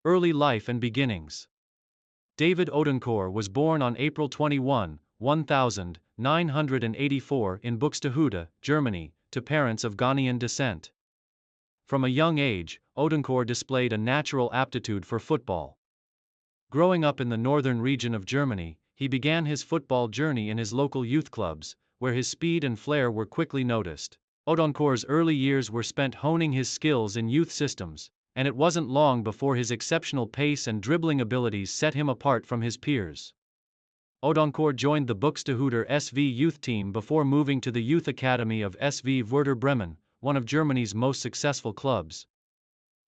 Early life and beginnings. David Odonkor was born on April 21, 1984 in Buxtehude, Germany, to parents of Ghanaian descent. From a young age, Odonkor displayed a natural aptitude for football. Growing up in the northern region of Germany, he began his football journey in his local youth clubs, where his speed and flair were quickly noticed. Odonkor's early years were spent honing his skills in youth systems, and it wasn't long before his exceptional pace and dribbling abilities set him apart from his peers. Odonkor joined the Buxtehude SV youth team before moving to the youth academy of SV Werder Bremen, one of Germany's most successful clubs.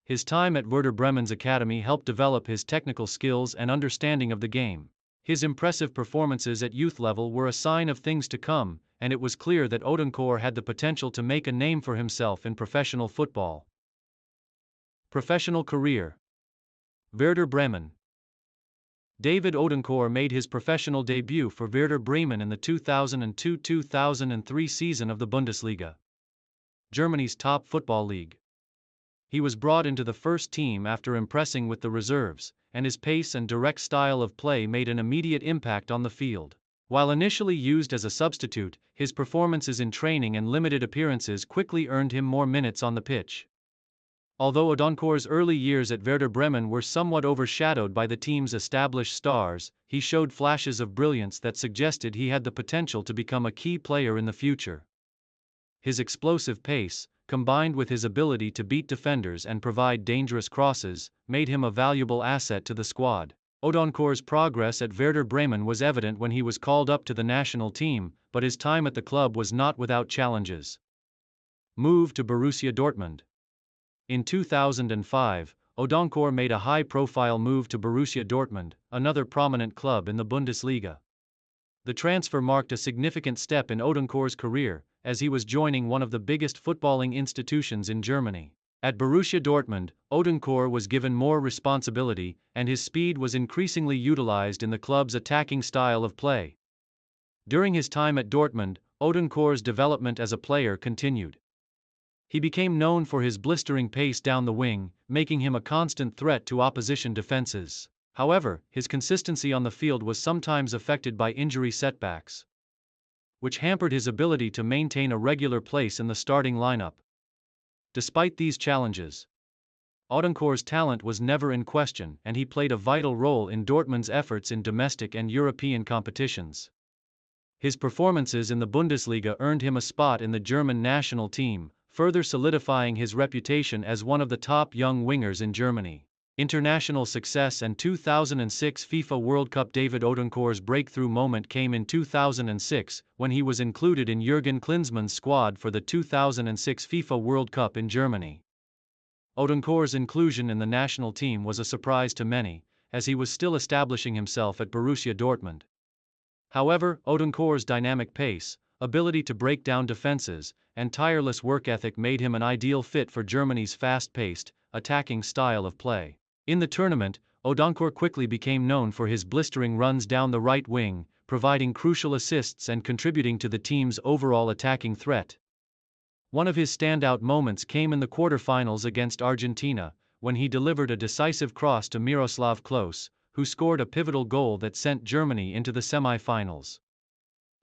His time at Werder Bremen's academy helped develop his technical skills and understanding of the game. His impressive performances at youth level were a sign of things to come, and it was clear that Odonkor had the potential to make a name for himself in professional football. Professional career. Werder Bremen. David Odonkor made his professional debut for Werder Bremen in the 2002-2003 season of the Bundesliga, Germany's top football league. He was brought into the first team after impressing with the reserves, and his pace and direct style of play made an immediate impact on the field. While initially used as a substitute, his performances in training and limited appearances quickly earned him more minutes on the pitch. Although Odonkor's early years at Werder Bremen were somewhat overshadowed by the team's established stars, he showed flashes of brilliance that suggested he had the potential to become a key player in the future. His explosive pace, combined with his ability to beat defenders and provide dangerous crosses, made him a valuable asset to the squad. Odonkor's progress at Werder Bremen was evident when he was called up to the national team, but his time at the club was not without challenges. Move to Borussia Dortmund. In 2005, Odonkor made a high-profile move to Borussia Dortmund, another prominent club in the Bundesliga. The transfer marked a significant step in Odonkor's career, as he was joining one of the biggest footballing institutions in Germany. At Borussia Dortmund, Odonkor was given more responsibility, and his speed was increasingly utilized in the club's attacking style of play. During his time at Dortmund, Odonkor's development as a player continued. He became known for his blistering pace down the wing, making him a constant threat to opposition defenses. However, his consistency on the field was sometimes affected by injury setbacks, which hampered his ability to maintain a regular place in the starting lineup. Despite these challenges, Odonkor's talent was never in question, and he played a vital role in Dortmund's efforts in domestic and European competitions. His performances in the Bundesliga earned him a spot in the German national team, further solidifying his reputation as one of the top young wingers in Germany. International success and 2006 FIFA World Cup. David Odonkor's breakthrough moment came in 2006, when he was included in Jurgen Klinsmann's squad for the 2006 FIFA World Cup in Germany. Odonkor's inclusion in the national team was a surprise to many, as he was still establishing himself at Borussia Dortmund. However, Odonkor's dynamic pace, ability to break down defenses, and tireless work ethic made him an ideal fit for Germany's fast-paced, attacking style of play. In the tournament, Odonkor quickly became known for his blistering runs down the right wing, providing crucial assists and contributing to the team's overall attacking threat. One of his standout moments came in the quarterfinals against Argentina, when he delivered a decisive cross to Miroslav Klose, who scored a pivotal goal that sent Germany into the semi-finals.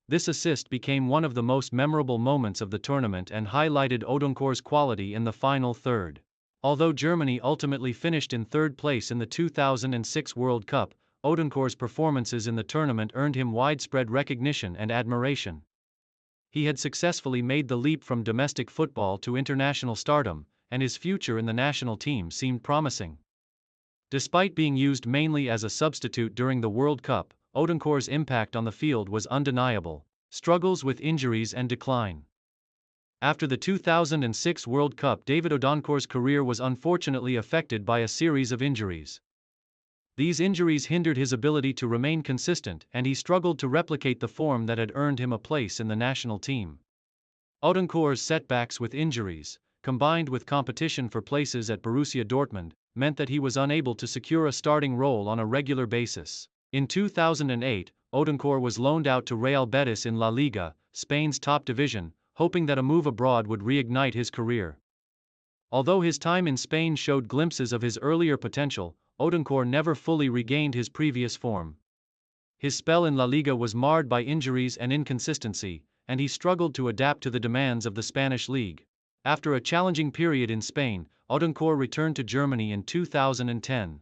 This assist became one of the most memorable moments of the tournament and highlighted Odonkor's quality in the final third. Although Germany ultimately finished in third place in the 2006 World Cup, Odonkor's performances in the tournament earned him widespread recognition and admiration. He had successfully made the leap from domestic football to international stardom, and his future in the national team seemed promising. Despite being used mainly as a substitute during the World Cup, Odonkor's impact on the field was undeniable. Struggles with injuries and decline. After the 2006 World Cup, David Odonkor's career was unfortunately affected by a series of injuries. These injuries hindered his ability to remain consistent, and he struggled to replicate the form that had earned him a place in the national team. Odonkor's setbacks with injuries, combined with competition for places at Borussia Dortmund, meant that he was unable to secure a starting role on a regular basis. In 2008, Odonkor was loaned out to Real Betis in La Liga, Spain's top division, hoping that a move abroad would reignite his career. Although his time in Spain showed glimpses of his earlier potential, Odonkor never fully regained his previous form. His spell in La Liga was marred by injuries and inconsistency, and he struggled to adapt to the demands of the Spanish league. After a challenging period in Spain, Odonkor returned to Germany in 2010.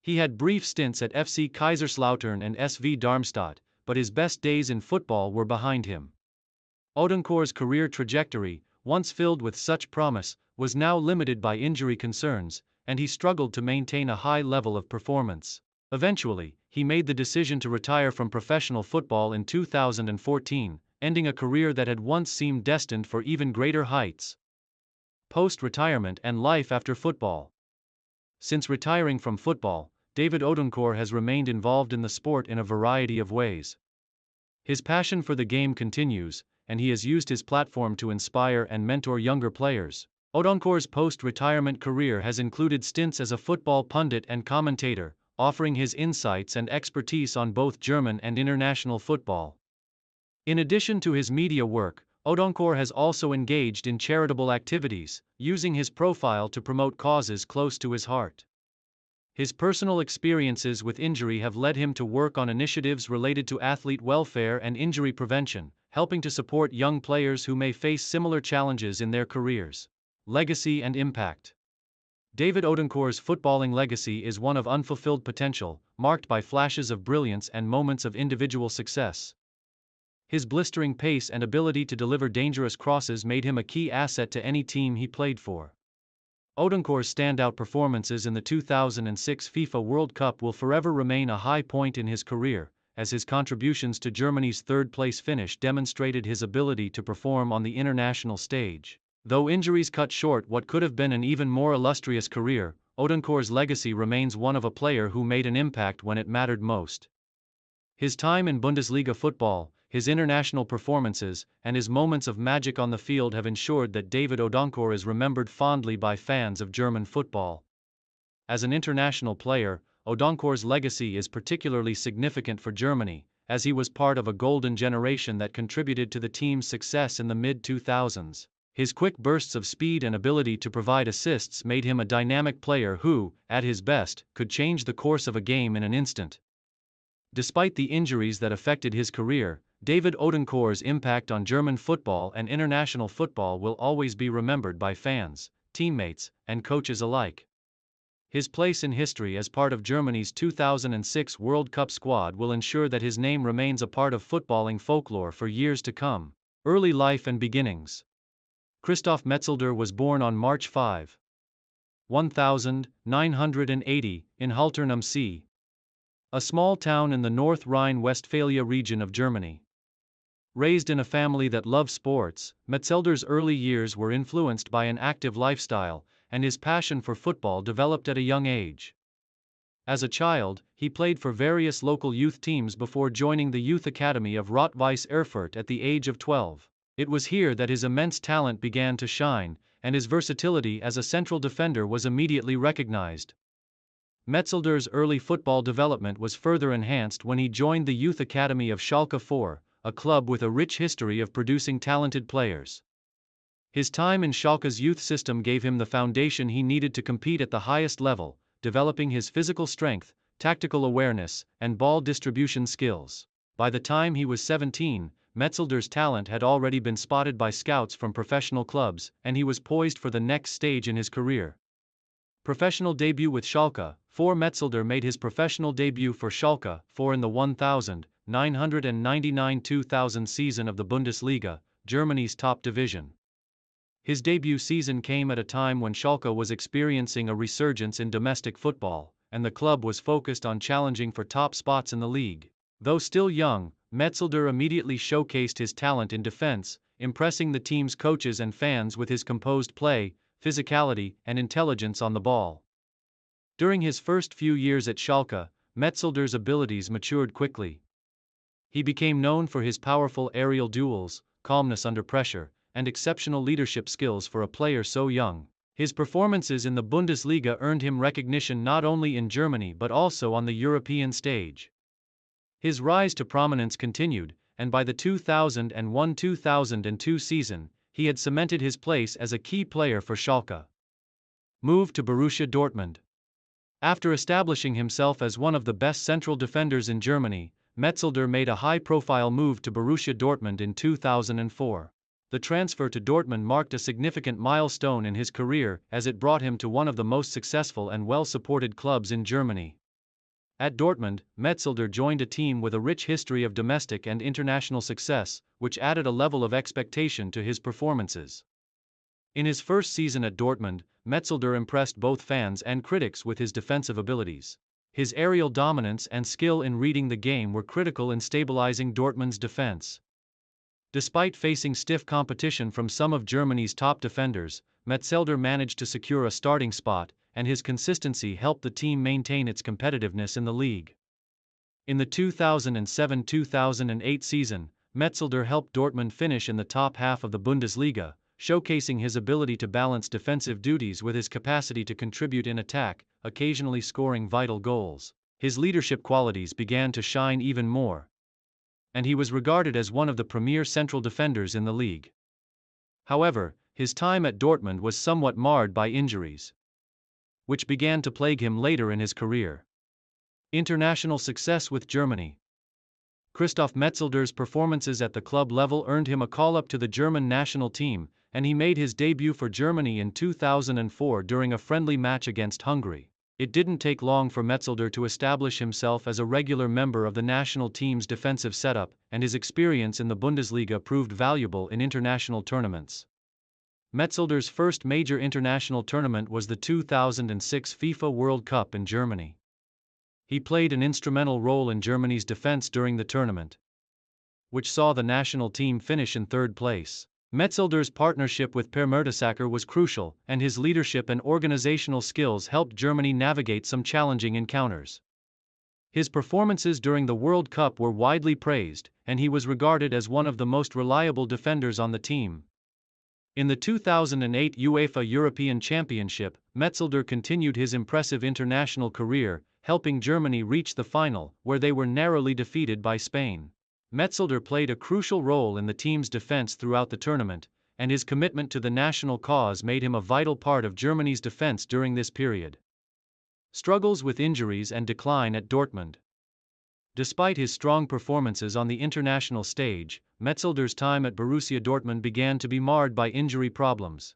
He had brief stints at FC Kaiserslautern and SV Darmstadt, but his best days in football were behind him. Odenkor's career trajectory, once filled with such promise, was now limited by injury concerns, and he struggled to maintain a high level of performance. Eventually, he made the decision to retire from professional football in 2014, ending a career that had once seemed destined for even greater heights. Post-retirement and life after football. Since retiring from football, David Odonkor has remained involved in the sport in a variety of ways. His passion for the game continues, and he has used his platform to inspire and mentor younger players. Odonkor's post-retirement career has included stints as a football pundit and commentator, offering his insights and expertise on both German and international football. In addition to his media work, Odonkor has also engaged in charitable activities, using his profile to promote causes close to his heart. His personal experiences with injury have led him to work on initiatives related to athlete welfare and injury prevention, helping to support young players who may face similar challenges in their careers. Legacy and impact. David Odenkor's footballing legacy is one of unfulfilled potential, marked by flashes of brilliance and moments of individual success. His blistering pace and ability to deliver dangerous crosses made him a key asset to any team he played for. Odenkor's standout performances in the 2006 FIFA World Cup will forever remain a high point in his career, as his contributions to Germany's third-place finish demonstrated his ability to perform on the international stage. Though injuries cut short what could have been an even more illustrious career, Odenkor's legacy remains one of a player who made an impact when it mattered most. His time in Bundesliga football, his international performances, and his moments of magic on the field have ensured that David Odonkor is remembered fondly by fans of German football. As an international player, Odonkor's legacy is particularly significant for Germany, as he was part of a golden generation that contributed to the team's success in the mid-2000s. His quick bursts of speed and ability to provide assists made him a dynamic player who, at his best, could change the course of a game in an instant. Despite the injuries that affected his career, David Odenkor's impact on German football and international football will always be remembered by fans, teammates, and coaches alike. His place in history as part of Germany's 2006 World Cup squad will ensure that his name remains a part of footballing folklore for years to come. Early life and beginnings. Christoph Metzelder was born on March 5, 1980, in Haltern am See, a small town in the North Rhine-Westphalia region of Germany. Raised in a family that loved sports, Metzelder's early years were influenced by an active lifestyle, and his passion for football developed at a young age. As a child, he played for various local youth teams before joining the youth academy of Rot-Weiss Erfurt at the age of 12. It was here that his immense talent began to shine, and his versatility as a central defender was immediately recognized. Metzelder's early football development was further enhanced when he joined the youth academy of Schalke 04, a club with a rich history of producing talented players. His time in Schalke's youth system gave him the foundation he needed to compete at the highest level, developing his physical strength, tactical awareness, and ball distribution skills. By the time he was 17, Metzelder's talent had already been spotted by scouts from professional clubs, and he was poised for the next stage in his career. Professional debut with Schalke 04. Metzelder made his professional debut for Schalke 04 in the 1999-2000 season of the Bundesliga, Germany's top division. His debut season came at a time when Schalke was experiencing a resurgence in domestic football, and the club was focused on challenging for top spots in the league. Though still young, Metzelder immediately showcased his talent in defense, impressing the team's coaches and fans with his composed play, physicality, and intelligence on the ball. During his first few years at Schalke, Metzelder's abilities matured quickly. He became known for his powerful aerial duels, calmness under pressure, and exceptional leadership skills for a player so young. His performances in the Bundesliga earned him recognition not only in Germany but also on the European stage. His rise to prominence continued, and by the 2001-2002 season, he had cemented his place as a key player for Schalke. Move to Borussia Dortmund. After establishing himself as one of the best central defenders in Germany, Metzelder made a high-profile move to Borussia Dortmund in 2004. The transfer to Dortmund marked a significant milestone in his career as it brought him to one of the most successful and well-supported clubs in Germany. At Dortmund, Metzelder joined a team with a rich history of domestic and international success, which added a level of expectation to his performances. In his first season at Dortmund, Metzelder impressed both fans and critics with his defensive abilities. His aerial dominance and skill in reading the game were critical in stabilizing Dortmund's defense. Despite facing stiff competition from some of Germany's top defenders, Metzelder managed to secure a starting spot, and his consistency helped the team maintain its competitiveness in the league. In the 2007-2008 season, Metzelder helped Dortmund finish in the top half of the Bundesliga, showcasing his ability to balance defensive duties with his capacity to contribute in attack, occasionally scoring vital goals. His leadership qualities began to shine even more, and he was regarded as one of the premier central defenders in the league. However, his time at Dortmund was somewhat marred by injuries, which began to plague him later in his career. International success with Germany. Christoph Metzelder's performances at the club level earned him a call-up to the German national team, and he made his debut for Germany in 2004 during a friendly match against Hungary. It didn't take long for Metzelder to establish himself as a regular member of the national team's defensive setup, and his experience in the Bundesliga proved valuable in international tournaments. Metzelder's first major international tournament was the 2006 FIFA World Cup in Germany. He played an instrumental role in Germany's defense during the tournament, which saw the national team finish in third place. Metzelder's partnership with Per Mertesacker was crucial, and his leadership and organizational skills helped Germany navigate some challenging encounters. His performances during the World Cup were widely praised, and he was regarded as one of the most reliable defenders on the team. In the 2008 UEFA European Championship, Metzelder continued his impressive international career, helping Germany reach the final, where they were narrowly defeated by Spain. Metzelder played a crucial role in the team's defense throughout the tournament, and his commitment to the national cause made him a vital part of Germany's defense during this period. Struggles with injuries and decline at Dortmund. Despite his strong performances on the international stage, Metzelder's time at Borussia Dortmund began to be marred by injury problems.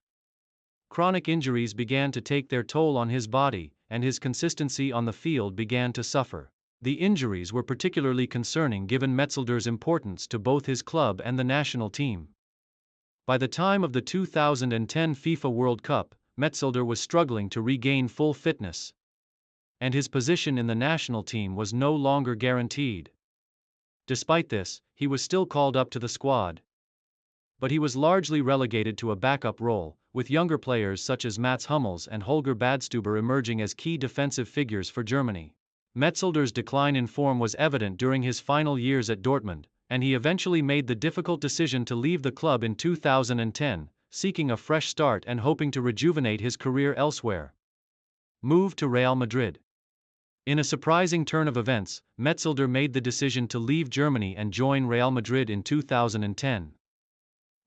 Chronic injuries began to take their toll on his body, and his consistency on the field began to suffer. The injuries were particularly concerning given Metzelder's importance to both his club and the national team. By the time of the 2010 FIFA World Cup, Metzelder was struggling to regain full fitness, and his position in the national team was no longer guaranteed. Despite this, he was still called up to the squad, but he was largely relegated to a backup role, with younger players such as Mats Hummels and Holger Badstuber emerging as key defensive figures for Germany. Metzelder's decline in form was evident during his final years at Dortmund, and he eventually made the difficult decision to leave the club in 2010, seeking a fresh start and hoping to rejuvenate his career elsewhere. Move to Real Madrid. In a surprising turn of events, Metzelder made the decision to leave Germany and join Real Madrid in 2010.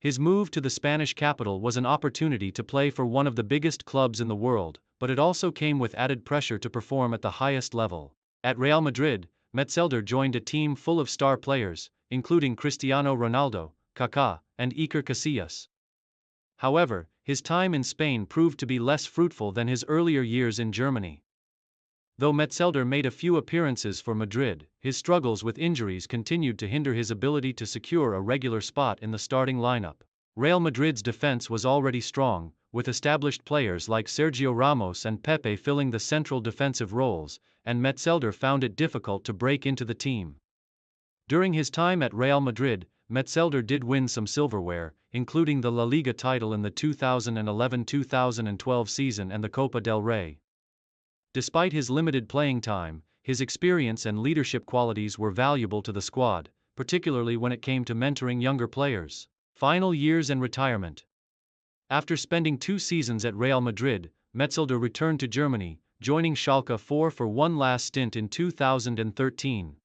His move to the Spanish capital was an opportunity to play for one of the biggest clubs in the world, but it also came with added pressure to perform at the highest level. At Real Madrid, Metzelder joined a team full of star players, including Cristiano Ronaldo, Kaká, and Iker Casillas. However, his time in Spain proved to be less fruitful than his earlier years in Germany. Though Metzelder made a few appearances for Madrid, his struggles with injuries continued to hinder his ability to secure a regular spot in the starting lineup. Real Madrid's defense was already strong, with established players like Sergio Ramos and Pepe filling the central defensive roles, and Metzelder found it difficult to break into the team. During his time at Real Madrid, Metzelder did win some silverware, including the La Liga title in the 2011-2012 season and the Copa del Rey. Despite his limited playing time, his experience and leadership qualities were valuable to the squad, particularly when it came to mentoring younger players. Final years and retirement. After spending 2 seasons at Real Madrid, Metzelder returned to Germany, joining Schalke 04 for one last stint in 2013.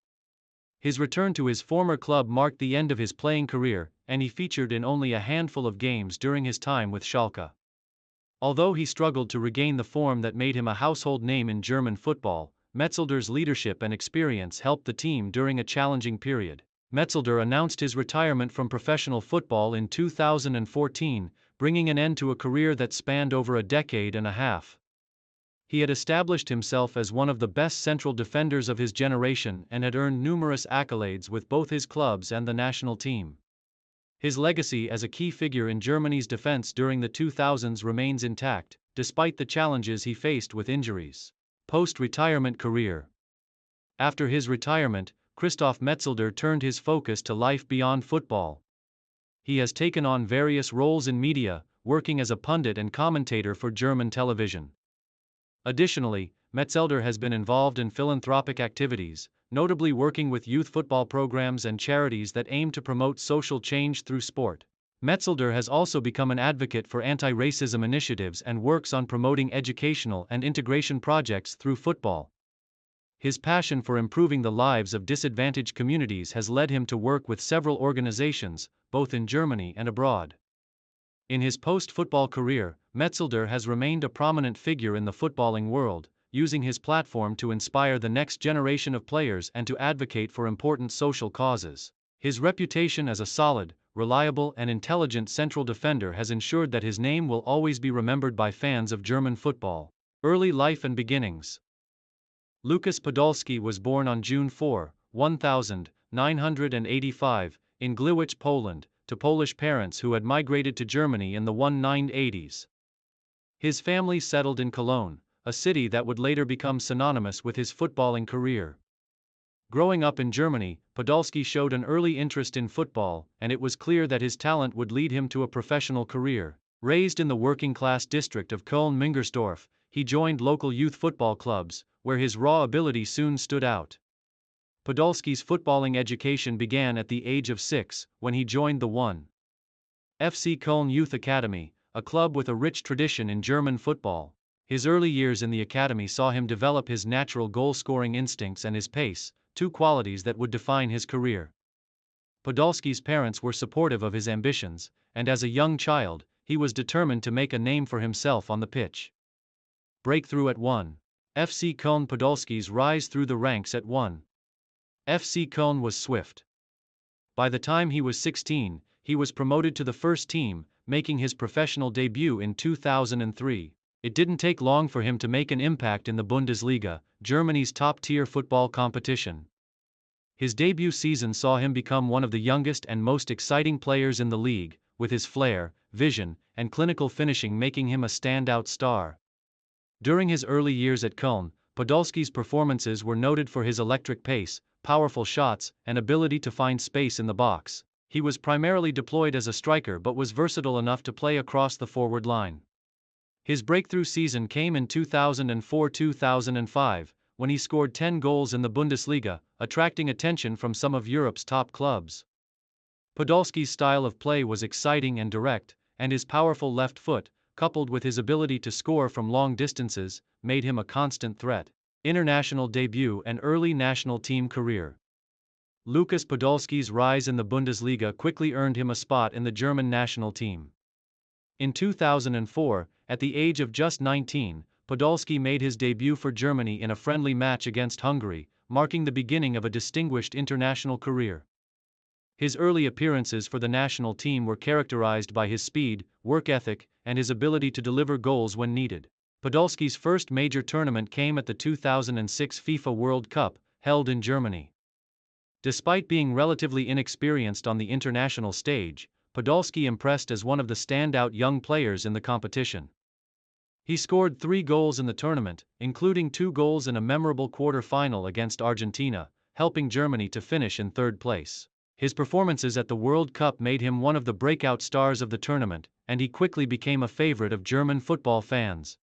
His return to his former club marked the end of his playing career, and he featured in only a handful of games during his time with Schalke. Although he struggled to regain the form that made him a household name in German football, Metzelder's leadership and experience helped the team during a challenging period. Metzelder announced his retirement from professional football in 2014, bringing an end to a career that spanned over a decade and a half. He had established himself as one of the best central defenders of his generation and had earned numerous accolades with both his clubs and the national team. His legacy as a key figure in Germany's defense during the 2000s remains intact, despite the challenges he faced with injuries. Post-retirement career. After his retirement, Christoph Metzelder turned his focus to life beyond football. He has taken on various roles in media, working as a pundit and commentator for German television. Additionally, Metzelder has been involved in philanthropic activities, notably working with youth football programs and charities that aim to promote social change through sport. Metzelder has also become an advocate for anti-racism initiatives and works on promoting educational and integration projects through football. His passion for improving the lives of disadvantaged communities has led him to work with several organizations, both in Germany and abroad. In his post-football career, Metzelder has remained a prominent figure in the footballing world, using his platform to inspire the next generation of players and to advocate for important social causes. His reputation as a solid, reliable and intelligent central defender has ensured that his name will always be remembered by fans of German football. Early life and beginnings. Lukas Podolski was born on June 4, 1985, in Gliwice, Poland, to Polish parents who had migrated to Germany in the 1980s. His family settled in Cologne, a city that would later become synonymous with his footballing career. Growing up in Germany, Podolski showed an early interest in football, and it was clear that his talent would lead him to a professional career. Raised in the working-class district of Köln-Müngersdorf, he joined local youth football clubs, where his raw ability soon stood out. Podolski's footballing education began at the age of 6, when he joined the 1. FC Köln Youth Academy, a club with a rich tradition in German football. His early years in the academy saw him develop his natural goal-scoring instincts and his pace, two qualities that would define his career. Podolski's parents were supportive of his ambitions, and as a young child, he was determined to make a name for himself on the pitch. Breakthrough at 1. FC Köln. Podolski's rise through the ranks at 1. FC Köln was swift. By the time he was 16, he was promoted to the first team, making his professional debut in 2003. It didn't take long for him to make an impact in the Bundesliga, Germany's top-tier football competition. His debut season saw him become one of the youngest and most exciting players in the league, with his flair, vision, and clinical finishing making him a standout star. During his early years at Köln, Podolski's performances were noted for his electric pace, powerful shots, and ability to find space in the box. He was primarily deployed as a striker but was versatile enough to play across the forward line. His breakthrough season came in 2004-2005, when he scored 10 goals in the Bundesliga, attracting attention from some of Europe's top clubs. Podolski's style of play was exciting and direct, and his powerful left foot, coupled with his ability to score from long distances, made him a constant threat. International debut and early national team career. Lukas Podolski's rise in the Bundesliga quickly earned him a spot in the German national team. In 2004, at the age of just 19, Podolski made his debut for Germany in a friendly match against Hungary, marking the beginning of a distinguished international career. His early appearances for the national team were characterized by his speed, work ethic, and his ability to deliver goals when needed. Podolski's first major tournament came at the 2006 FIFA World Cup, held in Germany. Despite being relatively inexperienced on the international stage, Podolski impressed as one of the standout young players in the competition. He scored 3 goals in the tournament, including 2 goals in a memorable quarter-final against Argentina, helping Germany to finish in third place. His performances at the World Cup made him one of the breakout stars of the tournament, and he quickly became a favorite of German football fans.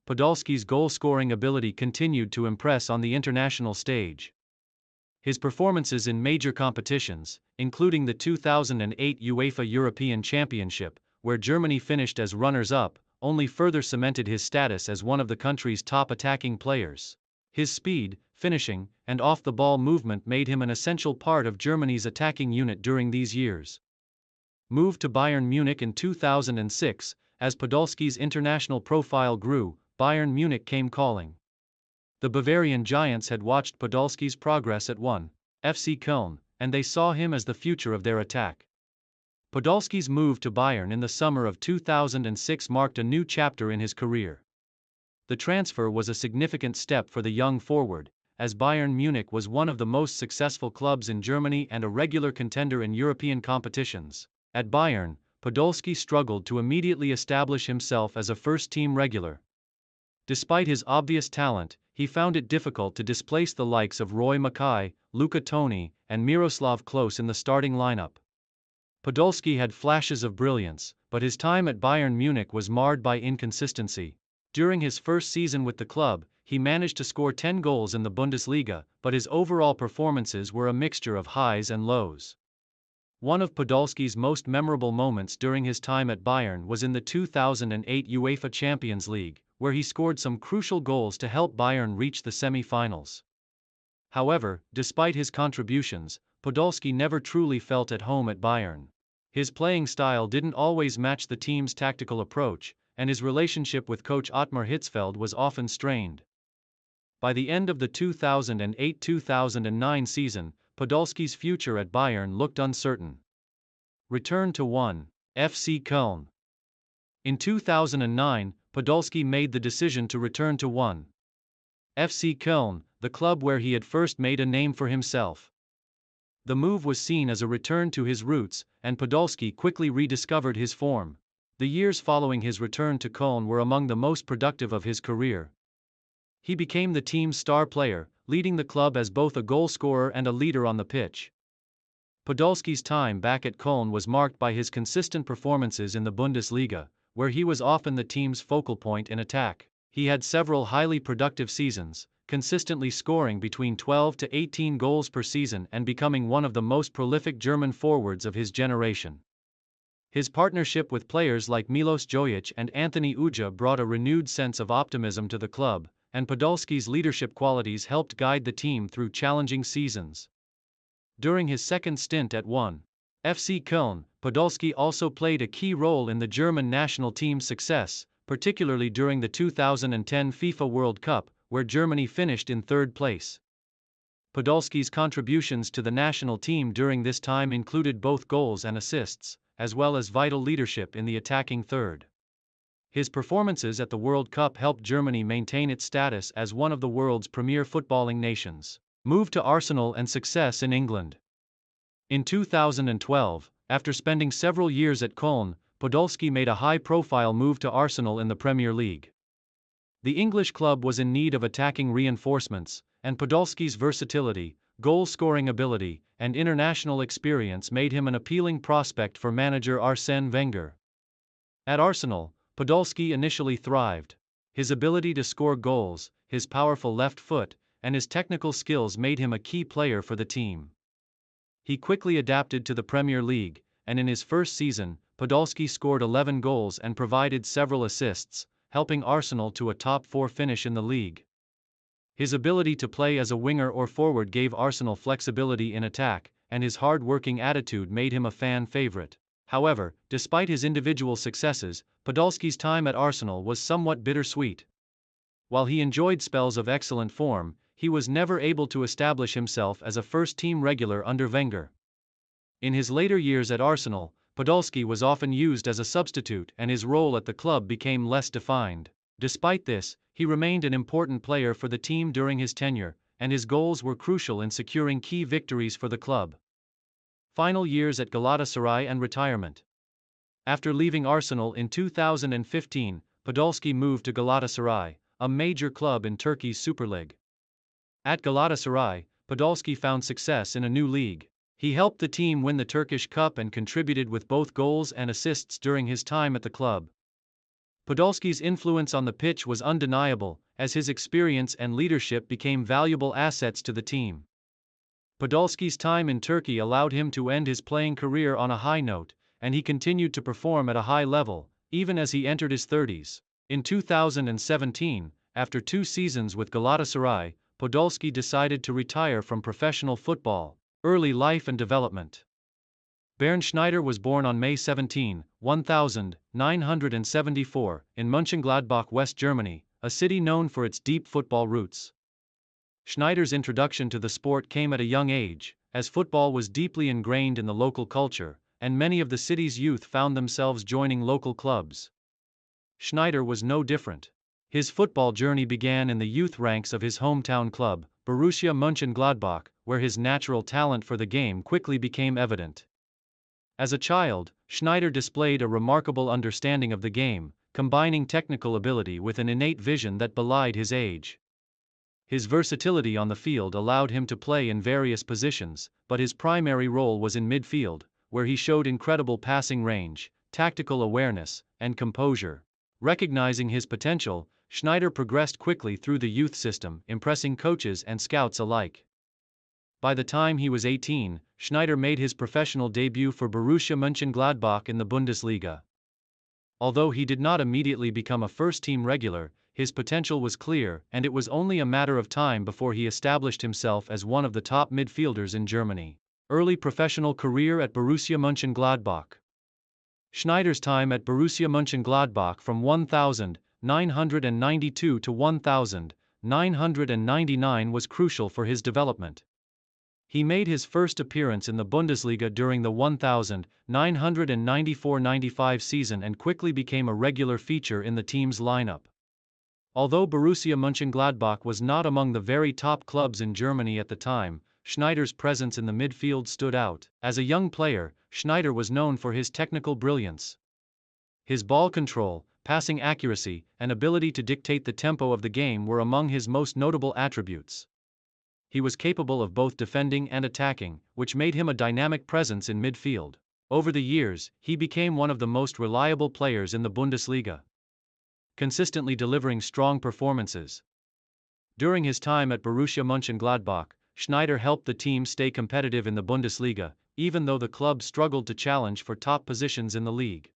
Podolski's goal-scoring ability continued to impress on the international stage. His performances in major competitions, including the 2008 UEFA European Championship, where Germany finished as runners-up, only further cemented his status as one of the country's top attacking players. His speed, finishing, and off-the-ball movement made him an essential part of Germany's attacking unit during these years. Moved to Bayern Munich in 2006, as Podolski's international profile grew, Bayern Munich came calling. The Bavarian giants had watched Podolski's progress at 1. FC Köln, and they saw him as the future of their attack. Podolski's move to Bayern in the summer of 2006 marked a new chapter in his career. The transfer was a significant step for the young forward, as Bayern Munich was one of the most successful clubs in Germany and a regular contender in European competitions. At Bayern, Podolski struggled to immediately establish himself as a first-team regular. Despite his obvious talent, he found it difficult to displace the likes of Roy Mackay, Luca Toni, and Miroslav Klose in the starting lineup. Podolski had flashes of brilliance, but his time at Bayern Munich was marred by inconsistency. During his first season with the club, he managed to score 10 goals in the Bundesliga, but his overall performances were a mixture of highs and lows. One of Podolski's most memorable moments during his time at Bayern was in the 2008 UEFA Champions League, where he scored some crucial goals to help Bayern reach the semi-finals. However, despite his contributions, Podolski never truly felt at home at Bayern. His playing style didn't always match the team's tactical approach, and his relationship with coach Ottmar Hitzfeld was often strained. By the end of the 2008-2009 season, Podolski's future at Bayern looked uncertain. Return to 1. FC Köln. In 2009, Podolski made the decision to return to 1. FC Köln, the club where he had first made a name for himself. The move was seen as a return to his roots, and Podolski quickly rediscovered his form. The years following his return to Köln were among the most productive of his career. He became the team's star player, leading the club as both a goal scorer and a leader on the pitch. Podolski's time back at Köln was marked by his consistent performances in the Bundesliga, where he was often the team's focal point in attack. He had several highly productive seasons, consistently scoring between 12 to 18 goals per season and becoming one of the most prolific German forwards of his generation. His partnership with players like Milos Jojic and Anthony Ujah brought a renewed sense of optimism to the club, and Podolski's leadership qualities helped guide the team through challenging seasons. During his second stint at 1. FC Köln, Podolski also played a key role in the German national team's success, particularly during the 2010 FIFA World Cup, where Germany finished in third place. Podolski's contributions to the national team during this time included both goals and assists, as well as vital leadership in the attacking third. His performances at the World Cup helped Germany maintain its status as one of the world's premier footballing nations. Move to Arsenal and success in England. In 2012, after spending several years at Köln, Podolski made a high-profile move to Arsenal in the Premier League. The English club was in need of attacking reinforcements, and Podolski's versatility, goal-scoring ability, and international experience made him an appealing prospect for manager Arsene Wenger. At Arsenal, Podolski initially thrived. His ability to score goals, his powerful left foot, and his technical skills made him a key player for the team. He quickly adapted to the Premier League, and in his first season, Podolski scored 11 goals and provided several assists, helping Arsenal to a top-4 finish in the league. His ability to play as a winger or forward gave Arsenal flexibility in attack, and his hard-working attitude made him a fan favorite. However, despite his individual successes, Podolski's time at Arsenal was somewhat bittersweet. While he enjoyed spells of excellent form, he was never able to establish himself as a first-team regular under Wenger. In his later years at Arsenal, Podolski was often used as a substitute and his role at the club became less defined. Despite this, he remained an important player for the team during his tenure, and his goals were crucial in securing key victories for the club. Final years at Galatasaray and retirement. After leaving Arsenal in 2015, Podolski moved to Galatasaray, a major club in Turkey's Super League. At Galatasaray, Podolski found success in a new league. He helped the team win the Turkish Cup and contributed with both goals and assists during his time at the club. Podolski's influence on the pitch was undeniable, as his experience and leadership became valuable assets to the team. Podolski's time in Turkey allowed him to end his playing career on a high note, and he continued to perform at a high level, even as he entered his 30s. In 2017, after 2 seasons with Galatasaray, Podolski decided to retire from professional football. Early life and development. Bernd Schneider was born on May 17, 1974, in Mönchengladbach, West Germany, a city known for its deep football roots. Schneider's introduction to the sport came at a young age, as football was deeply ingrained in the local culture, and many of the city's youth found themselves joining local clubs. Schneider was no different. His football journey began in the youth ranks of his hometown club, Borussia Mönchengladbach, where his natural talent for the game quickly became evident. As a child, Schneider displayed a remarkable understanding of the game, combining technical ability with an innate vision that belied his age. His versatility on the field allowed him to play in various positions, but his primary role was in midfield, where he showed incredible passing range, tactical awareness, and composure. Recognizing his potential, Schneider progressed quickly through the youth system, impressing coaches and scouts alike. By the time he was 18, Schneider made his professional debut for Borussia Mönchengladbach in the Bundesliga. Although he did not immediately become a first-team regular, his potential was clear, and it was only a matter of time before he established himself as one of the top midfielders in Germany. Early professional career at Borussia Mönchengladbach. Schneider's time at Borussia Mönchengladbach from 1992 to 1999 was crucial for his development. He made his first appearance in the Bundesliga during the 1994-95 season and quickly became a regular feature in the team's lineup. Although Borussia Mönchengladbach was not among the very top clubs in Germany at the time, Schneider's presence in the midfield stood out. As a young player, Schneider was known for his technical brilliance. His ball control, passing accuracy, and ability to dictate the tempo of the game were among his most notable attributes. He was capable of both defending and attacking, which made him a dynamic presence in midfield. Over the years, he became one of the most reliable players in the Bundesliga, consistently delivering strong performances. During his time at Borussia Mönchengladbach, Schneider helped the team stay competitive in the Bundesliga, even though the club struggled to challenge for top positions in the league.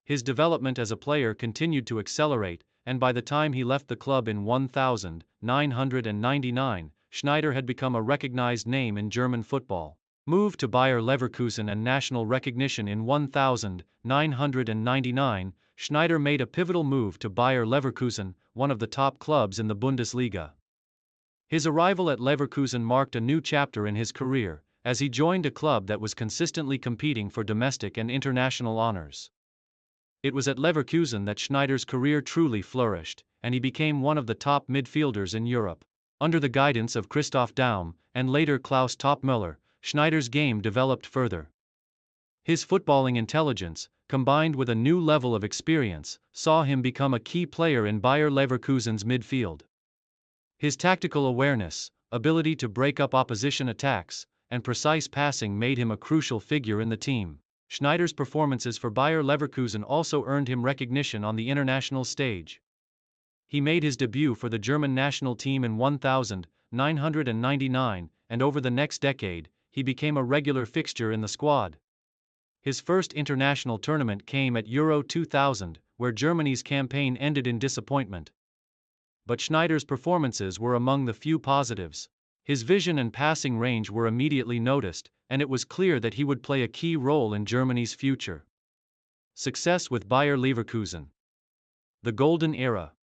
His development as a player continued to accelerate, and by the time he left the club in 1999, Schneider had become a recognized name in German football. Moved to Bayer Leverkusen and national recognition in 1999, Schneider made a pivotal move to Bayer Leverkusen, one of the top clubs in the Bundesliga. His arrival at Leverkusen marked a new chapter in his career, as he joined a club that was consistently competing for domestic and international honors. It was at Leverkusen that Schneider's career truly flourished, and he became one of the top midfielders in Europe. Under the guidance of Christoph Daum, and later Klaus Toppmöller, Schneider's game developed further. His footballing intelligence, combined with a new level of experience, saw him become a key player in Bayer Leverkusen's midfield. His tactical awareness, ability to break up opposition attacks, and precise passing made him a crucial figure in the team. Schneider's performances for Bayer Leverkusen also earned him recognition on the international stage. He made his debut for the German national team in 1999, and over the next decade, he became a regular fixture in the squad. His first international tournament came at Euro 2000, where Germany's campaign ended in disappointment. But Schneider's performances were among the few positives. His vision and passing range were immediately noticed, and it was clear that he would play a key role in Germany's future. Success with Bayer Leverkusen. The Golden Era.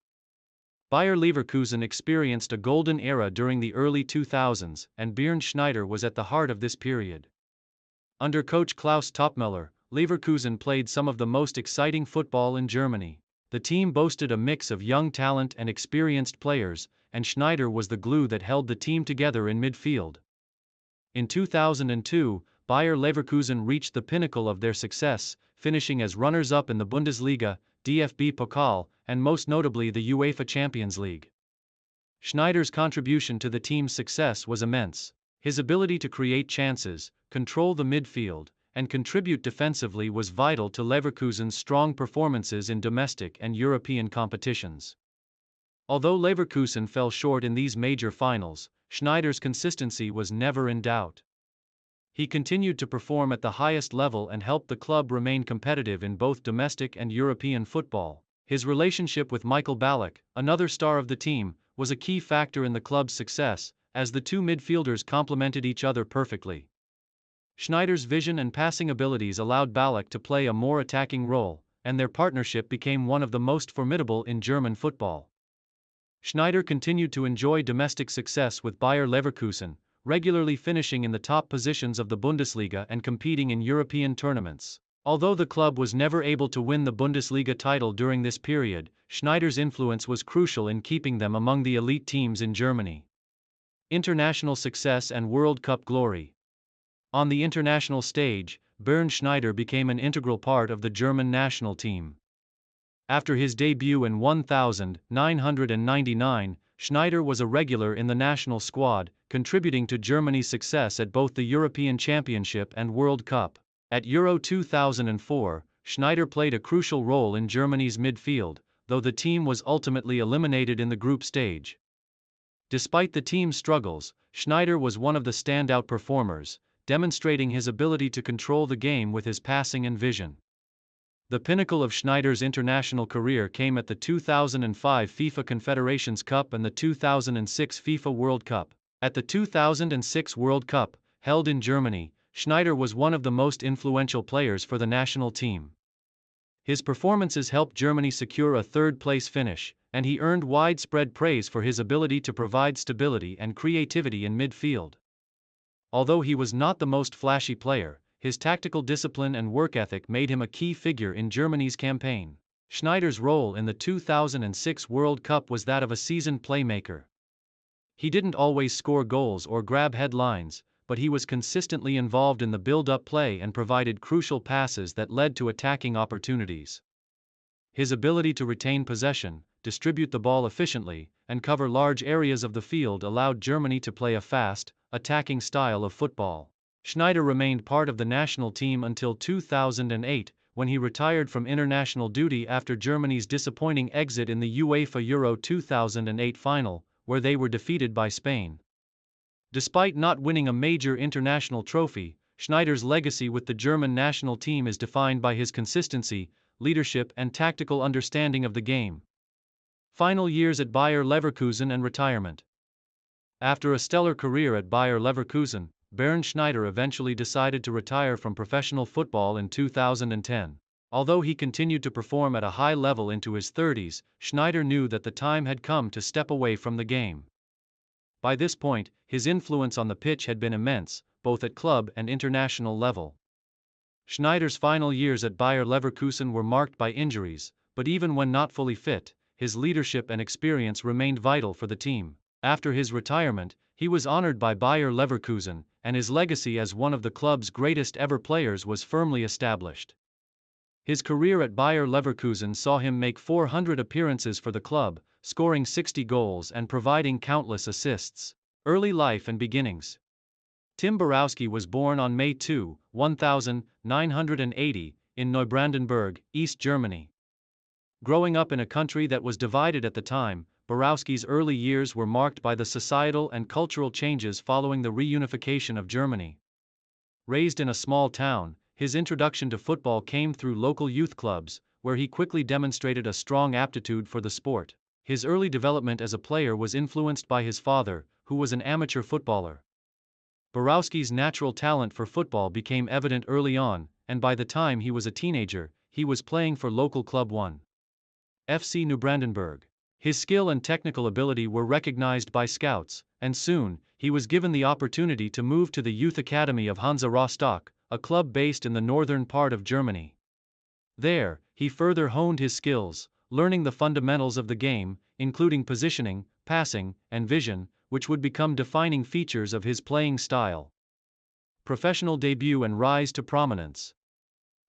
Bayer Leverkusen experienced a golden era during the early 2000s, and Bernd Schneider was at the heart of this period. Under coach Klaus Toppmöller, Leverkusen played some of the most exciting football in Germany. The team boasted a mix of young talent and experienced players, and Schneider was the glue that held the team together in midfield. In 2002, Bayer Leverkusen reached the pinnacle of their success, finishing as runners-up in the Bundesliga, DFB Pokal, and most notably the UEFA Champions League. Schneider's contribution to the team's success was immense. His ability to create chances, control the midfield, and contribute defensively was vital to Leverkusen's strong performances in domestic and European competitions. Although Leverkusen fell short in these major finals, Schneider's consistency was never in doubt. He continued to perform at the highest level and helped the club remain competitive in both domestic and European football. His relationship with Michael Ballack, another star of the team, was a key factor in the club's success, as the two midfielders complemented each other perfectly. Schneider's vision and passing abilities allowed Ballack to play a more attacking role, and their partnership became one of the most formidable in German football. Schneider continued to enjoy domestic success with Bayer Leverkusen, regularly finishing in the top positions of the Bundesliga and competing in European tournaments. Although the club was never able to win the Bundesliga title during this period, Schneider's influence was crucial in keeping them among the elite teams in Germany. International success and World Cup glory. On the international stage, Bernd Schneider became an integral part of the German national team. After his debut in 1999, Schneider was a regular in the national squad, contributing to Germany's success at both the European Championship and World Cup. At Euro 2004, Schneider played a crucial role in Germany's midfield, though the team was ultimately eliminated in the group stage. Despite the team's struggles, Schneider was one of the standout performers, demonstrating his ability to control the game with his passing and vision. The pinnacle of Schneider's international career came at the 2005 FIFA Confederations Cup and the 2006 FIFA World Cup. At the 2006 World Cup, held in Germany, Schneider was one of the most influential players for the national team. His performances helped Germany secure a third-place finish, and he earned widespread praise for his ability to provide stability and creativity in midfield. Although he was not the most flashy player, his tactical discipline and work ethic made him a key figure in Germany's campaign. Schneider's role in the 2006 World Cup was that of a seasoned playmaker. He didn't always score goals or grab headlines, but he was consistently involved in the build-up play and provided crucial passes that led to attacking opportunities. His ability to retain possession, distribute the ball efficiently, and cover large areas of the field allowed Germany to play a fast, attacking style of football. Schneider remained part of the national team until 2008, when he retired from international duty after Germany's disappointing exit in the UEFA Euro 2008 final, where they were defeated by Spain. Despite not winning a major international trophy, Schneider's legacy with the German national team is defined by his consistency, leadership and tactical understanding of the game. Final years at Bayer Leverkusen and retirement. After a stellar career at Bayer Leverkusen, Bernd Schneider eventually decided to retire from professional football in 2010. Although he continued to perform at a high level into his 30s, Schneider knew that the time had come to step away from the game. By this point, his influence on the pitch had been immense, both at club and international level. Schneider's final years at Bayer Leverkusen were marked by injuries, but even when not fully fit, his leadership and experience remained vital for the team. After his retirement, he was honored by Bayer Leverkusen, and his legacy as one of the club's greatest ever players was firmly established. His career at Bayer Leverkusen saw him make 400 appearances for the club, scoring 60 goals and providing countless assists. Early life and beginnings. Tim Borowski was born on May 2, 1980, in Neubrandenburg, East Germany. Growing up in a country that was divided at the time, Borowski's early years were marked by the societal and cultural changes following the reunification of Germany. Raised in a small town, his introduction to football came through local youth clubs, where he quickly demonstrated a strong aptitude for the sport. His early development as a player was influenced by his father, who was an amateur footballer. Borowski's natural talent for football became evident early on, and by the time he was a teenager, he was playing for local Club 1. FC Neubrandenburg. His skill and technical ability were recognized by scouts, and soon, he was given the opportunity to move to the youth academy of Hansa Rostock, a club based in the northern part of Germany. There, he further honed his skills, learning the fundamentals of the game, including positioning, passing, and vision, which would become defining features of his playing style. Professional debut and rise to prominence.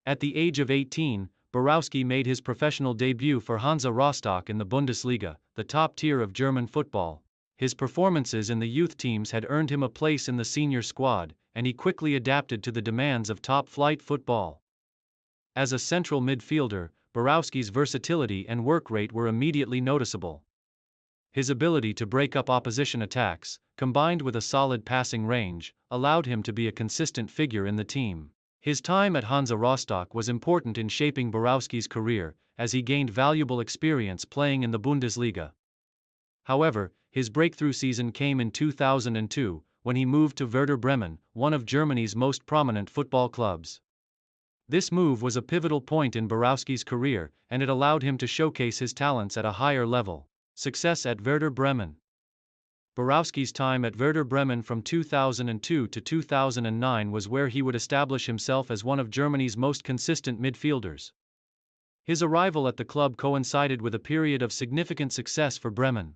At the age of 18, Borowski made his professional debut for Hansa Rostock in the Bundesliga, the top tier of German football. His performances in the youth teams had earned him a place in the senior squad, and he quickly adapted to the demands of top-flight football. As a central midfielder, Borowski's versatility and work rate were immediately noticeable. His ability to break up opposition attacks, combined with a solid passing range, allowed him to be a consistent figure in the team. His time at Hansa Rostock was important in shaping Borowski's career, as he gained valuable experience playing in the Bundesliga. However, his breakthrough season came in 2002, when he moved to Werder Bremen, one of Germany's most prominent football clubs. This move was a pivotal point in Borowski's career, and it allowed him to showcase his talents at a higher level. Success at Werder Bremen. Borowski's time at Werder Bremen from 2002 to 2009 was where he would establish himself as one of Germany's most consistent midfielders. His arrival at the club coincided with a period of significant success for Bremen.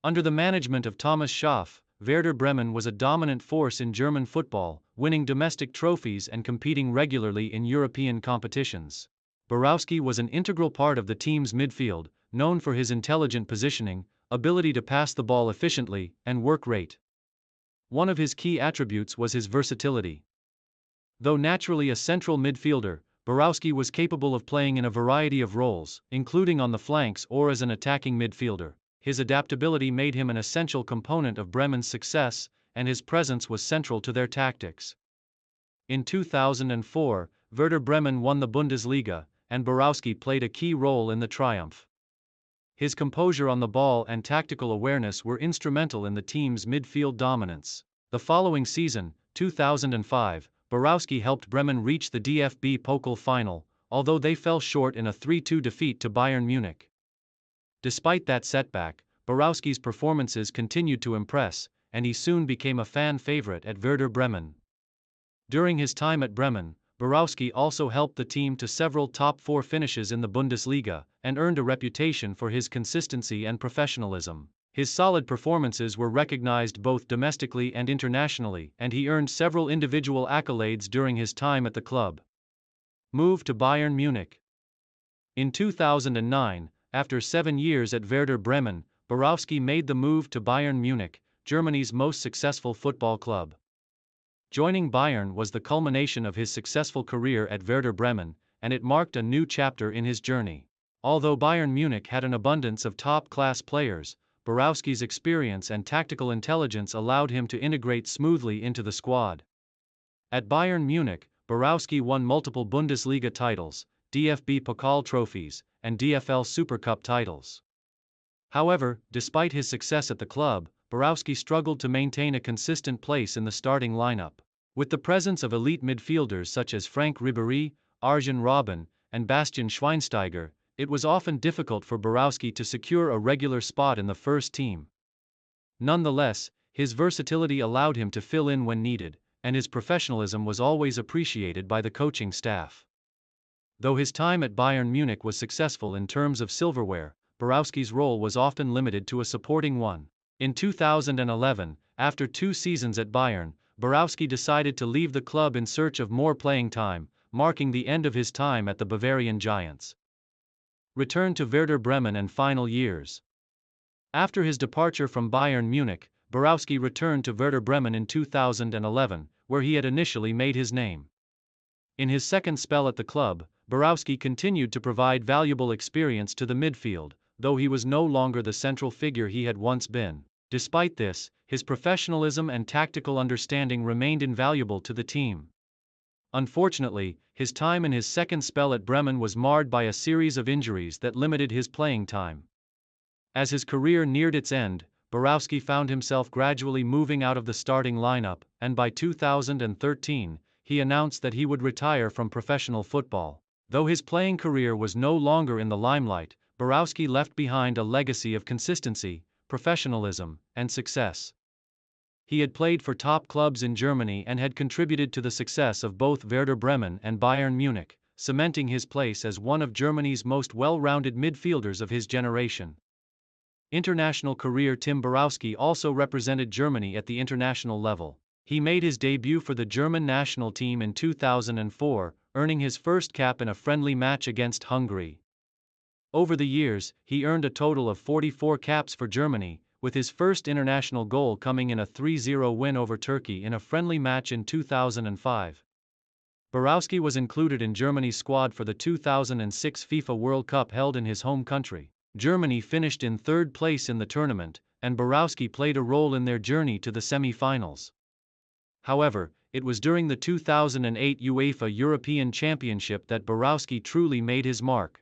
Under the management of Thomas Schaaf, Werder Bremen was a dominant force in German football, winning domestic trophies and competing regularly in European competitions. Borowski was an integral part of the team's midfield, known for his intelligent positioning, ability to pass the ball efficiently, and work rate. One of his key attributes was his versatility. Though naturally a central midfielder, Borowski was capable of playing in a variety of roles, including on the flanks or as an attacking midfielder. His adaptability made him an essential component of Bremen's success, and his presence was central to their tactics. In 2004, Werder Bremen won the Bundesliga, and Borowski played a key role in the triumph. His composure on the ball and tactical awareness were instrumental in the team's midfield dominance. The following season, 2005, Borowski helped Bremen reach the DFB Pokal final, although they fell short in a 3-2 defeat to Bayern Munich. Despite that setback, Borowski's performances continued to impress, and he soon became a fan favorite at Werder Bremen. During his time at Bremen, Borowski also helped the team to several top-4 finishes in the Bundesliga, and earned a reputation for his consistency and professionalism. His solid performances were recognized both domestically and internationally, and he earned several individual accolades during his time at the club. Move to Bayern Munich. In 2009, after 7 years at Werder Bremen, Borowski made the move to Bayern Munich, Germany's most successful football club. Joining Bayern was the culmination of his successful career at Werder Bremen, and it marked a new chapter in his journey. Although Bayern Munich had an abundance of top-class players, Borowski's experience and tactical intelligence allowed him to integrate smoothly into the squad. At Bayern Munich, Borowski won multiple Bundesliga titles, DFB Pokal trophies, and DFL Super Cup titles. However, despite his success at the club, Borowski struggled to maintain a consistent place in the starting lineup. With the presence of elite midfielders such as Frank Ribéry, Arjen Robben, and Bastian Schweinsteiger, it was often difficult for Borowski to secure a regular spot in the first team. Nonetheless, his versatility allowed him to fill in when needed, and his professionalism was always appreciated by the coaching staff. Though his time at Bayern Munich was successful in terms of silverware, Borowski's role was often limited to a supporting one. In 2011, after 2 seasons at Bayern, Borowski decided to leave the club in search of more playing time, marking the end of his time at the Bavarian Giants. Return to Werder Bremen and final years. After his departure from Bayern Munich, Borowski returned to Werder Bremen in 2011, where he had initially made his name. In his second spell at the club, Borowski continued to provide valuable experience to the midfield, though he was no longer the central figure he had once been. Despite this, his professionalism and tactical understanding remained invaluable to the team. Unfortunately, his time in his second spell at Bremen was marred by a series of injuries that limited his playing time. As his career neared its end, Borowski found himself gradually moving out of the starting lineup, and by 2013, he announced that he would retire from professional football. Though his playing career was no longer in the limelight, Borowski left behind a legacy of consistency, professionalism, and success. He had played for top clubs in Germany and had contributed to the success of both Werder Bremen and Bayern Munich, cementing his place as one of Germany's most well-rounded midfielders of his generation. International career. Tim Borowski also represented Germany at the international level. He made his debut for the German national team in 2004, earning his first cap in a friendly match against Hungary. Over the years, he earned a total of 44 caps for Germany, with his first international goal coming in a 3-0 win over Turkey in a friendly match in 2005. Borowski was included in Germany's squad for the 2006 FIFA World Cup held in his home country. Germany finished in third place in the tournament, and Borowski played a role in their journey to the semi-finals. However, it was during the 2008 UEFA European Championship that Borowski truly made his mark.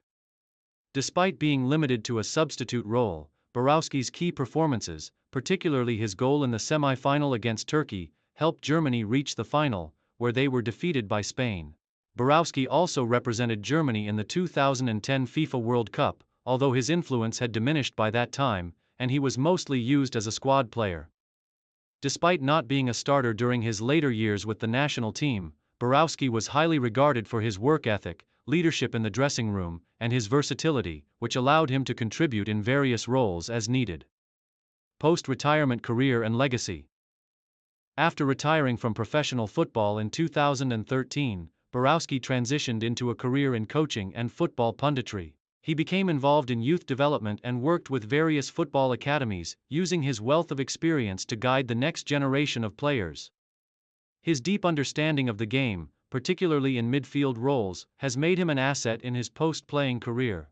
Despite being limited to a substitute role, Borowski's key performances, particularly his goal in the semi-final against Turkey, helped Germany reach the final, where they were defeated by Spain. Borowski also represented Germany in the 2010 FIFA World Cup, although his influence had diminished by that time, and he was mostly used as a squad player. Despite not being a starter during his later years with the national team, Borowski was highly regarded for his work ethic, leadership in the dressing room, and his versatility, which allowed him to contribute in various roles as needed. Post-retirement career and legacy. After retiring from professional football in 2013, Borowski transitioned into a career in coaching and football punditry. He became involved in youth development and worked with various football academies, using his wealth of experience to guide the next generation of players. His deep understanding of the game, particularly in midfield roles, has made him an asset in his post-playing career.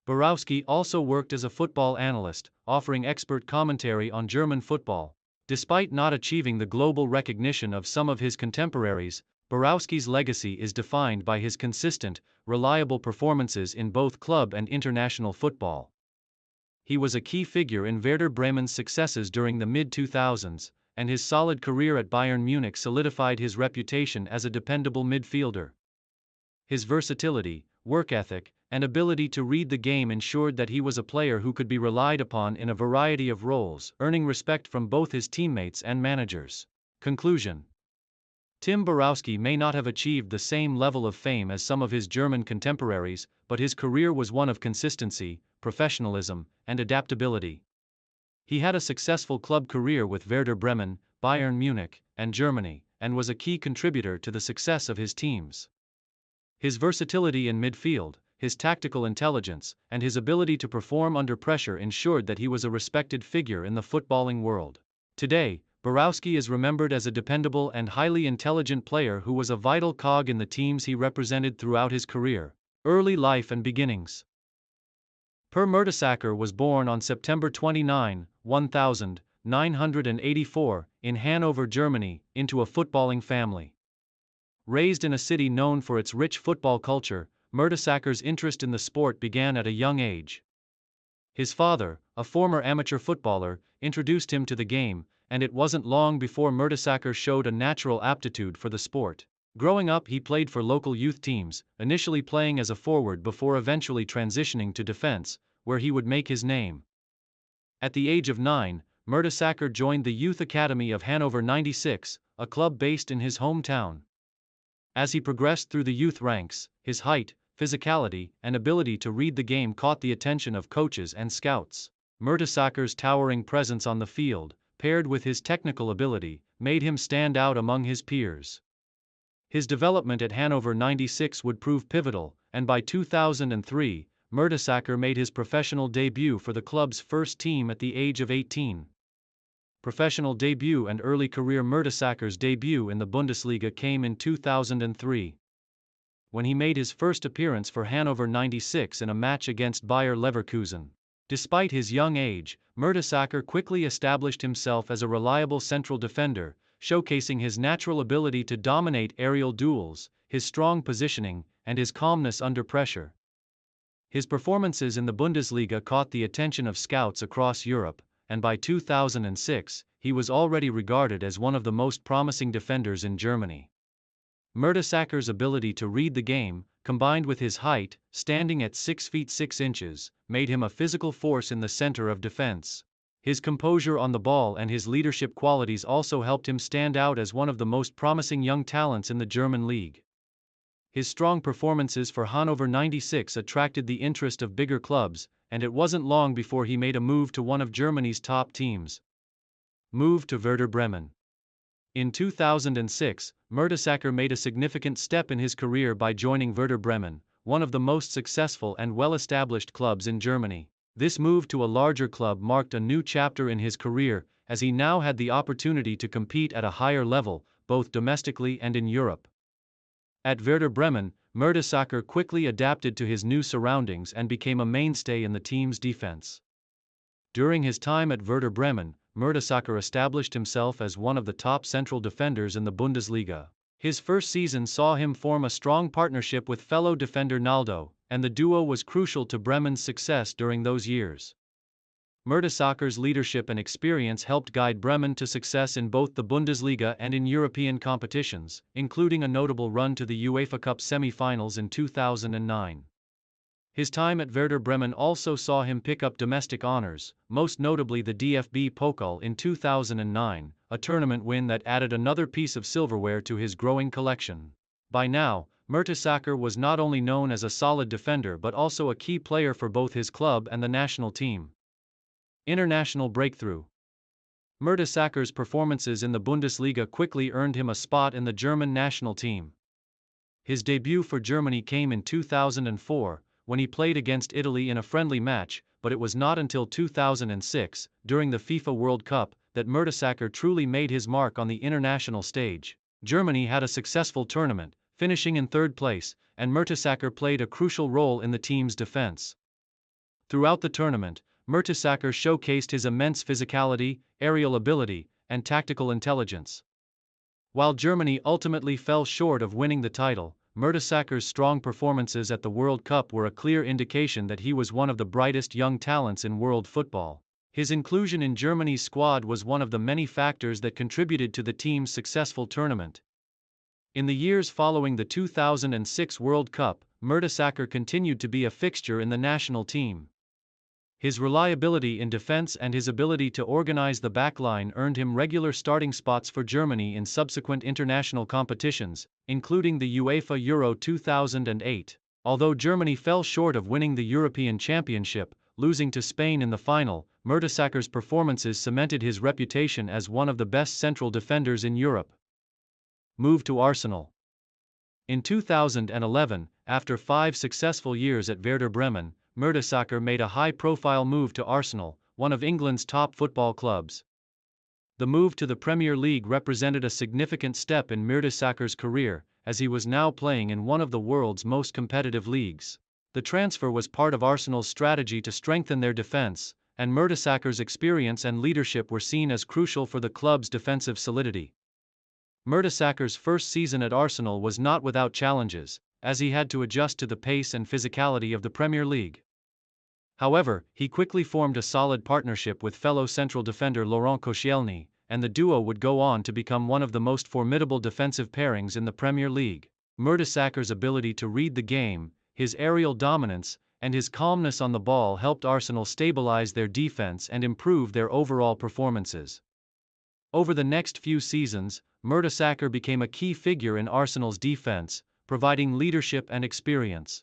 Borowski also worked as a football analyst, offering expert commentary on German football. Despite not achieving the global recognition of some of his contemporaries, Borowski's legacy is defined by his consistent, reliable performances in both club and international football. He was a key figure in Werder Bremen's successes during the mid-2000s, and his solid career at Bayern Munich solidified his reputation as a dependable midfielder. His versatility, work ethic, and ability to read the game ensured that he was a player who could be relied upon in a variety of roles, earning respect from both his teammates and managers. Conclusion: Tim Borowski may not have achieved the same level of fame as some of his German contemporaries, but his career was one of consistency, professionalism, and adaptability. He had a successful club career with Werder Bremen, Bayern Munich, and Germany, and was a key contributor to the success of his teams. His versatility in midfield, his tactical intelligence, and his ability to perform under pressure ensured that he was a respected figure in the footballing world. Today, Borowski is remembered as a dependable and highly intelligent player who was a vital cog in the teams he represented throughout his career. Early life and beginnings. Per Mertesacker was born on September 29, 1984, in Hanover, Germany, into a footballing family. Raised in a city known for its rich football culture, Mertesacker's interest in the sport began at a young age. His father, a former amateur footballer, introduced him to the game, and it wasn't long before Mertesacker showed a natural aptitude for the sport. Growing up, he played for local youth teams, initially playing as a forward before eventually transitioning to defense, where he would make his name. At the age of 9, Mertesacker joined the Youth Academy of Hanover 96, a club based in his hometown. As he progressed through the youth ranks, his height, physicality, and ability to read the game caught the attention of coaches and scouts. Mertesacker's towering presence on the field, paired with his technical ability, made him stand out among his peers. His development at Hanover 96 would prove pivotal, and by 2003, Mertesacker made his professional debut for the club's first team at the age of 18. Professional debut and early career. Mertesacker's debut in the Bundesliga came in 2003, when he made his first appearance for Hanover 96 in a match against Bayer Leverkusen. Despite his young age, Mertesacker quickly established himself as a reliable central defender, showcasing his natural ability to dominate aerial duels, his strong positioning, and his calmness under pressure. His performances in the Bundesliga caught the attention of scouts across Europe, and by 2006, he was already regarded as one of the most promising defenders in Germany. Mertesacker's ability to read the game, combined with his height, standing at 6 feet 6 inches, made him a physical force in the center of defense. His composure on the ball and his leadership qualities also helped him stand out as one of the most promising young talents in the German league. His strong performances for Hanover 96 attracted the interest of bigger clubs, and it wasn't long before he made a move to one of Germany's top teams. Move to Werder Bremen. In 2006, Mertesacker made a significant step in his career by joining Werder Bremen, one of the most successful and well-established clubs in Germany. This move to a larger club marked a new chapter in his career, as he now had the opportunity to compete at a higher level, both domestically and in Europe. At Werder Bremen, Mertesacker quickly adapted to his new surroundings and became a mainstay in the team's defense. During his time at Werder Bremen, Mertesacker established himself as one of the top central defenders in the Bundesliga. His first season saw him form a strong partnership with fellow defender Naldo, and the duo was crucial to Bremen's success during those years. Mertesacker's leadership and experience helped guide Bremen to success in both the Bundesliga and in European competitions, including a notable run to the UEFA Cup semi-finals in 2009. His time at Werder Bremen also saw him pick up domestic honors, most notably the DFB Pokal in 2009, a tournament win that added another piece of silverware to his growing collection. By now, Mertesacker was not only known as a solid defender but also a key player for both his club and the national team. International breakthrough. Mertesacker's performances in the Bundesliga quickly earned him a spot in the German national team. His debut for Germany came in 2004, when he played against Italy in a friendly match, but it was not until 2006, during the FIFA World Cup, that Mertesacker truly made his mark on the international stage. Germany had a successful tournament, finishing in third place, and Mertesacker played a crucial role in the team's defense. Throughout the tournament, Mertesacker showcased his immense physicality, aerial ability, and tactical intelligence. While Germany ultimately fell short of winning the title, Mertesacker's strong performances at the World Cup were a clear indication that he was one of the brightest young talents in world football. His inclusion in Germany's squad was one of the many factors that contributed to the team's successful tournament. In the years following the 2006 World Cup, Mertesacker continued to be a fixture in the national team. His reliability in defense and his ability to organize the backline earned him regular starting spots for Germany in subsequent international competitions, including the UEFA Euro 2008. Although Germany fell short of winning the European Championship, losing to Spain in the final, Mertesacker's performances cemented his reputation as one of the best central defenders in Europe. Move to Arsenal. In 2011, after 5 successful years at Werder Bremen, Mertesacker made a high-profile move to Arsenal, one of England's top football clubs. The move to the Premier League represented a significant step in Mertesacker's career, as he was now playing in one of the world's most competitive leagues. The transfer was part of Arsenal's strategy to strengthen their defense, and Mertesacker's experience and leadership were seen as crucial for the club's defensive solidity. Mertesacker's first season at Arsenal was not without challenges, as he had to adjust to the pace and physicality of the Premier League. However, he quickly formed a solid partnership with fellow central defender Laurent Koscielny, and the duo would go on to become one of the most formidable defensive pairings in the Premier League. Mertesacker's ability to read the game, his aerial dominance, and his calmness on the ball helped Arsenal stabilize their defense and improve their overall performances. Over the next few seasons, Mertesacker became a key figure in Arsenal's defense, providing leadership and experience.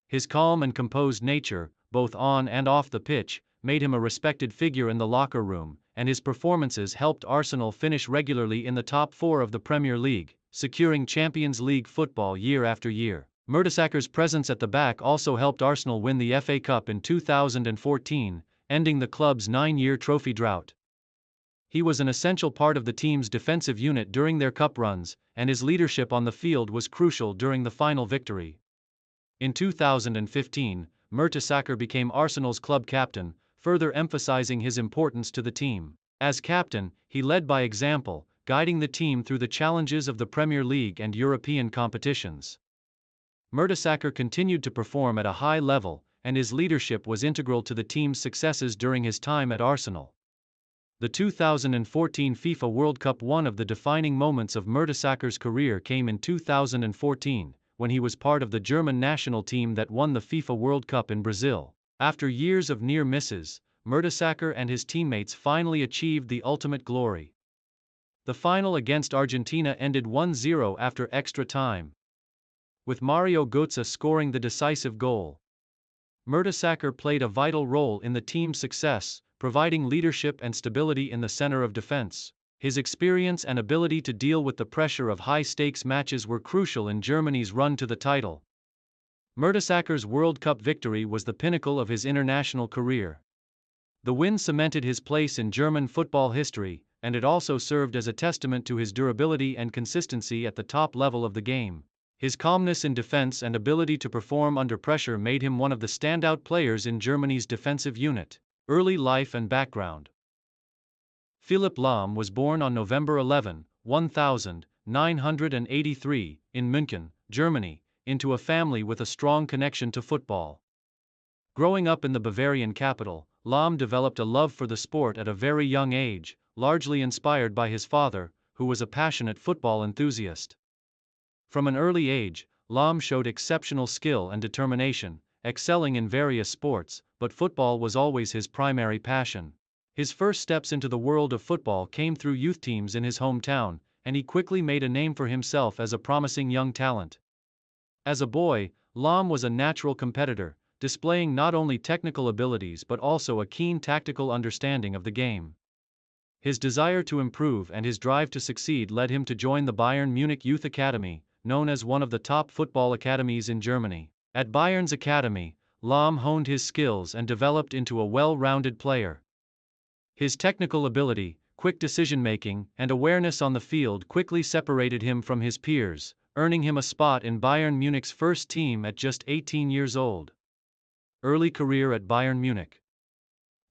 His calm and composed nature, both on and off the pitch, made him a respected figure in the locker room, and his performances helped Arsenal finish regularly in the top 4 of the Premier League, securing Champions League football year after year. Mertesacker's presence at the back also helped Arsenal win the FA Cup in 2014, ending the club's 9-year trophy drought. He was an essential part of the team's defensive unit during their cup runs, and his leadership on the field was crucial during the final victory. In 2015, Mertesacker became Arsenal's club captain, further emphasizing his importance to the team. As captain, he led by example, guiding the team through the challenges of the Premier League and European competitions. Mertesacker continued to perform at a high level, and his leadership was integral to the team's successes during his time at Arsenal. The 2014 FIFA World Cup, one of the defining moments of Mertesacker's career, came in 2014. When he was part of the German national team that won the FIFA World Cup in Brazil. After years of near misses, Mertesacker and his teammates finally achieved the ultimate glory. The final against Argentina ended 1-0 after extra time, with Mario Götze scoring the decisive goal. Mertesacker played a vital role in the team's success, providing leadership and stability in the center of defense. His experience and ability to deal with the pressure of high-stakes matches were crucial in Germany's run to the title. Mertesacker's World Cup victory was the pinnacle of his international career. The win cemented his place in German football history, and it also served as a testament to his durability and consistency at the top level of the game. His calmness in defense and ability to perform under pressure made him one of the standout players in Germany's defensive unit. Early life and background. Philipp Lahm was born on November 11, 1983, in München, Germany, into a family with a strong connection to football. Growing up in the Bavarian capital, Lahm developed a love for the sport at a very young age, largely inspired by his father, who was a passionate football enthusiast. From an early age, Lahm showed exceptional skill and determination, excelling in various sports, but football was always his primary passion. His first steps into the world of football came through youth teams in his hometown, and he quickly made a name for himself as a promising young talent. As a boy, Lahm was a natural competitor, displaying not only technical abilities but also a keen tactical understanding of the game. His desire to improve and his drive to succeed led him to join the Bayern Munich Youth Academy, known as one of the top football academies in Germany. At Bayern's academy, Lahm honed his skills and developed into a well-rounded player. His technical ability, quick decision-making, and awareness on the field quickly separated him from his peers, earning him a spot in Bayern Munich's first team at just 18 years old. Early career at Bayern Munich.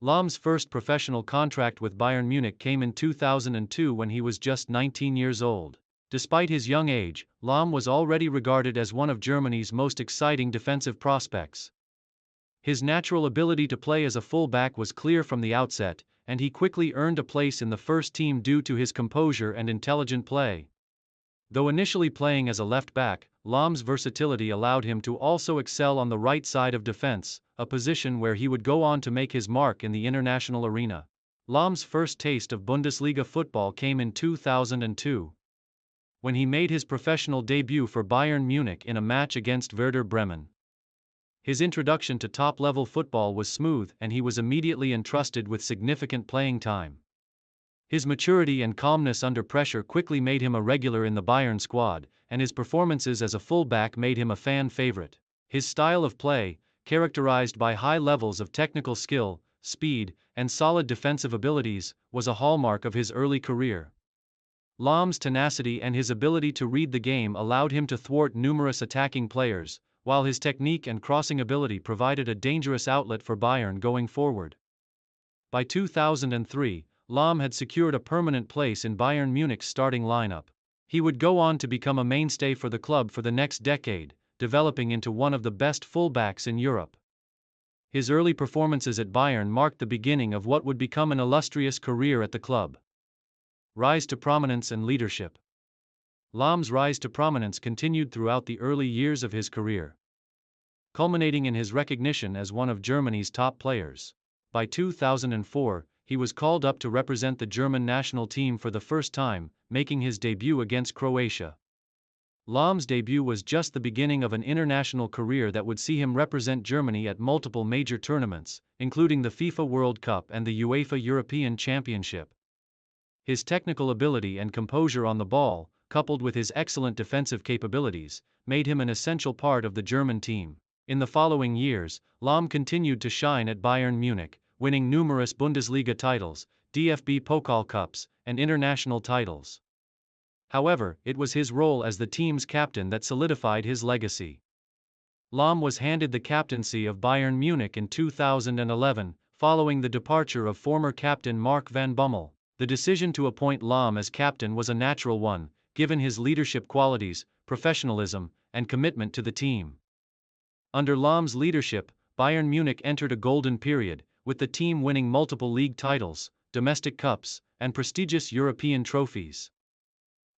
Lahm's first professional contract with Bayern Munich came in 2002 when he was just 19 years old. Despite his young age, Lahm was already regarded as one of Germany's most exciting defensive prospects. His natural ability to play as a full-back was clear from the outset, and he quickly earned a place in the first team due to his composure and intelligent play. Though initially playing as a left-back, Lahm's versatility allowed him to also excel on the right side of defense, a position where he would go on to make his mark in the international arena. Lahm's first taste of Bundesliga football came in 2002, when he made his professional debut for Bayern Munich in a match against Werder Bremen. His introduction to top-level football was smooth and he was immediately entrusted with significant playing time. His maturity and calmness under pressure quickly made him a regular in the Bayern squad, and his performances as a full-back made him a fan favorite. His style of play, characterized by high levels of technical skill, speed, and solid defensive abilities, was a hallmark of his early career. Lahm's tenacity and his ability to read the game allowed him to thwart numerous attacking players, while his technique and crossing ability provided a dangerous outlet for Bayern going forward. By 2003, Lahm had secured a permanent place in Bayern Munich's starting lineup. He would go on to become a mainstay for the club for the next decade, developing into one of the best fullbacks in Europe. His early performances at Bayern marked the beginning of what would become an illustrious career at the club. Rise to prominence and leadership. Lahm's rise to prominence continued throughout the early years of his career, culminating in his recognition as one of Germany's top players. By 2004, he was called up to represent the German national team for the first time, making his debut against Croatia. Lahm's debut was just the beginning of an international career that would see him represent Germany at multiple major tournaments, including the FIFA World Cup and the UEFA European Championship. His technical ability and composure on the ball, coupled with his excellent defensive capabilities, made him an essential part of the German team. In the following years, Lahm continued to shine at Bayern Munich, winning numerous Bundesliga titles, DFB Pokal Cups, and international titles. However, it was his role as the team's captain that solidified his legacy. Lahm was handed the captaincy of Bayern Munich in 2011, following the departure of former captain Mark van Bommel. The decision to appoint Lahm as captain was a natural one, given his leadership qualities, professionalism, and commitment to the team. Under Lahm's leadership, Bayern Munich entered a golden period, with the team winning multiple league titles, domestic cups, and prestigious European trophies.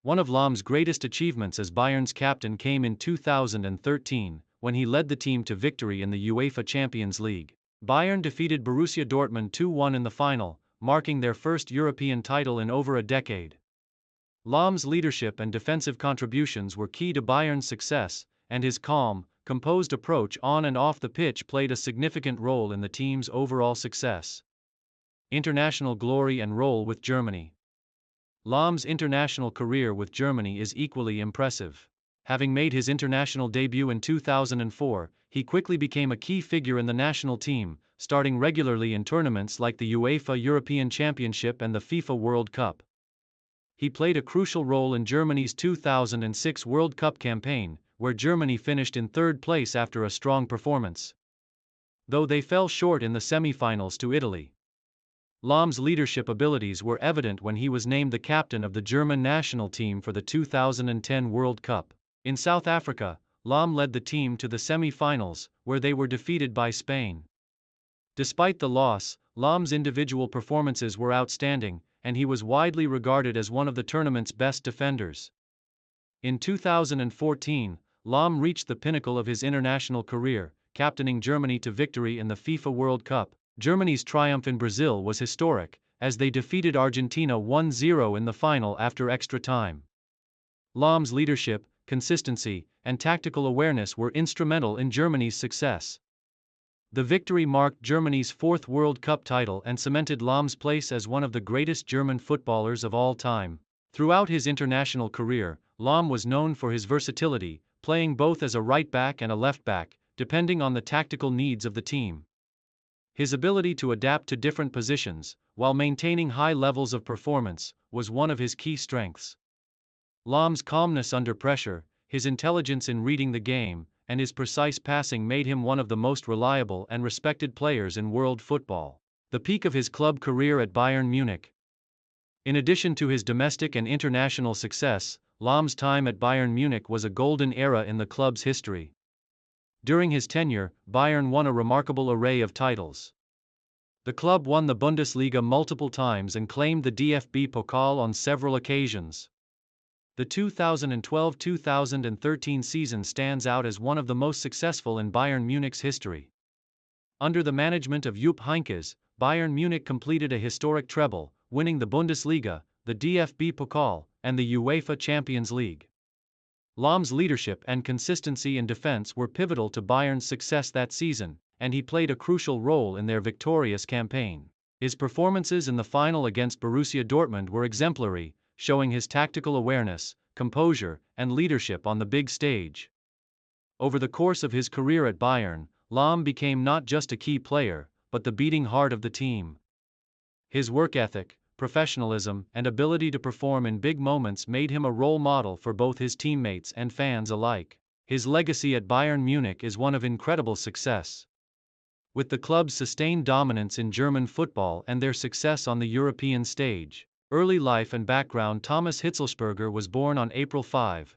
One of Lahm's greatest achievements as Bayern's captain came in 2013, when he led the team to victory in the UEFA Champions League. Bayern defeated Borussia Dortmund 2-1 in the final, marking their first European title in over a decade. Lahm's leadership and defensive contributions were key to Bayern's success, and his calm, composed approach on and off the pitch played a significant role in the team's overall success. International glory and role with Germany. Lahm's international career with Germany is equally impressive. Having made his international debut in 2004, he quickly became a key figure in the national team, starting regularly in tournaments like the UEFA European Championship and the FIFA World Cup. He played a crucial role in Germany's 2006 World Cup campaign, where Germany finished in third place after a strong performance, though they fell short in the semi-finals to Italy. Lahm's leadership abilities were evident when he was named the captain of the German national team for the 2010 World Cup. In South Africa, Lahm led the team to the semi-finals, where they were defeated by Spain. Despite the loss, Lahm's individual performances were outstanding, and he was widely regarded as one of the tournament's best defenders. In 2014, Lahm reached the pinnacle of his international career, captaining Germany to victory in the FIFA World Cup. Germany's triumph in Brazil was historic, as they defeated Argentina 1-0 in the final after extra time. Lahm's leadership, consistency, and tactical awareness were instrumental in Germany's success. The victory marked Germany's fourth World Cup title and cemented Lahm's place as one of the greatest German footballers of all time. Throughout his international career, Lahm was known for his versatility, playing both as a right back and a left back, depending on the tactical needs of the team. His ability to adapt to different positions, while maintaining high levels of performance, was one of his key strengths. Lahm's calmness under pressure, his intelligence in reading the game, and his precise passing made him one of the most reliable and respected players in world football. The peak of his club career at Bayern Munich. In addition to his domestic and international success, Lahm's time at Bayern Munich was a golden era in the club's history. During his tenure, Bayern won a remarkable array of titles. The club won the Bundesliga multiple times and claimed the DFB Pokal on several occasions. The 2012-2013 season stands out as one of the most successful in Bayern Munich's history. Under the management of Jupp Heynckes, Bayern Munich completed a historic treble, winning the Bundesliga, the DFB Pokal, and the UEFA Champions League. Lahm's leadership and consistency in defense were pivotal to Bayern's success that season, and he played a crucial role in their victorious campaign. His performances in the final against Borussia Dortmund were exemplary, showing his tactical awareness, composure, and leadership on the big stage. Over the course of his career at Bayern, Lahm became not just a key player, but the beating heart of the team. His work ethic, professionalism, and ability to perform in big moments made him a role model for both his teammates and fans alike. His legacy at Bayern Munich is one of incredible success. With the club's sustained dominance in German football and their success on the European stage. Early life and background. Thomas Hitzlsperger was born on April 5,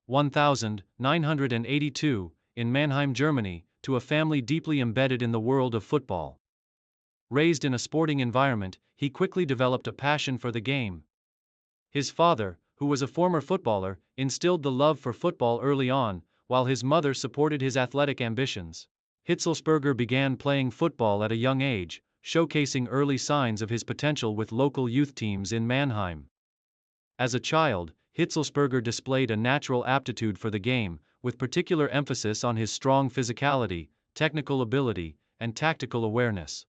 1982, in Mannheim, Germany, to a family deeply embedded in the world of football. Raised in a sporting environment, he quickly developed a passion for the game. His father, who was a former footballer, instilled the love for football early on, while his mother supported his athletic ambitions. Hitzlsperger began playing football at a young age, showcasing early signs of his potential with local youth teams in Mannheim. As a child, Hitzlsperger displayed a natural aptitude for the game, with particular emphasis on his strong physicality, technical ability, and tactical awareness.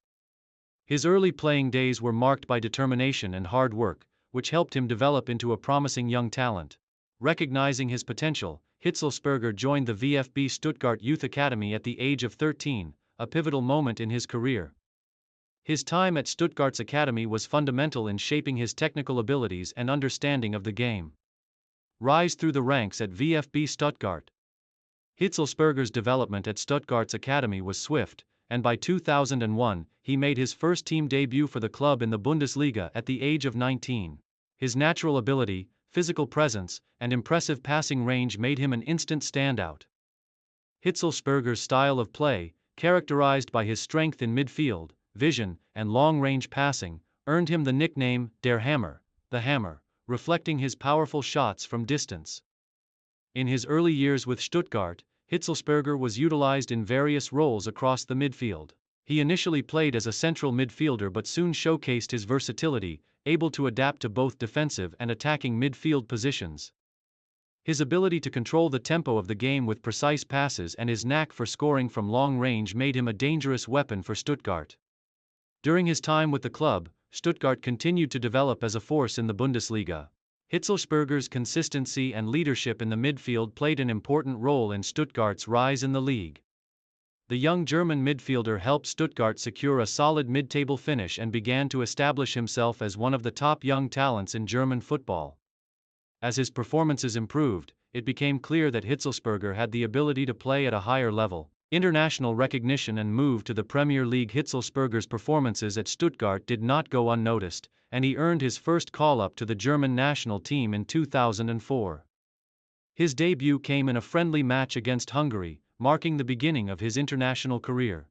His early playing days were marked by determination and hard work, which helped him develop into a promising young talent. Recognizing his potential, Hitzlsperger joined the VfB Stuttgart Youth Academy at the age of 13, a pivotal moment in his career. His time at Stuttgart's academy was fundamental in shaping his technical abilities and understanding of the game. Rise through the ranks at VfB Stuttgart. Hitzlsperger's development at Stuttgart's academy was swift, and by 2001, he made his first team debut for the club in the Bundesliga at the age of 19. His natural ability, physical presence, and impressive passing range made him an instant standout. Hitzlsperger's style of play, characterized by his strength in midfield, vision, and long-range passing, earned him the nickname Der Hammer, the Hammer, reflecting his powerful shots from distance. In his early years with Stuttgart, Hitzlsperger was utilized in various roles across the midfield. He initially played as a central midfielder but soon showcased his versatility, able to adapt to both defensive and attacking midfield positions. His ability to control the tempo of the game with precise passes and his knack for scoring from long range made him a dangerous weapon for Stuttgart. During his time with the club, Stuttgart continued to develop as a force in the Bundesliga. Hitzlsperger's consistency and leadership in the midfield played an important role in Stuttgart's rise in the league. The young German midfielder helped Stuttgart secure a solid mid-table finish and began to establish himself as one of the top young talents in German football. As his performances improved, it became clear that Hitzlsperger had the ability to play at a higher level. International recognition and move to the Premier League. Hitzlsperger's performances at Stuttgart did not go unnoticed, and he earned his first call-up to the German national team in 2004. His debut came in a friendly match against Hungary, marking the beginning of his international career.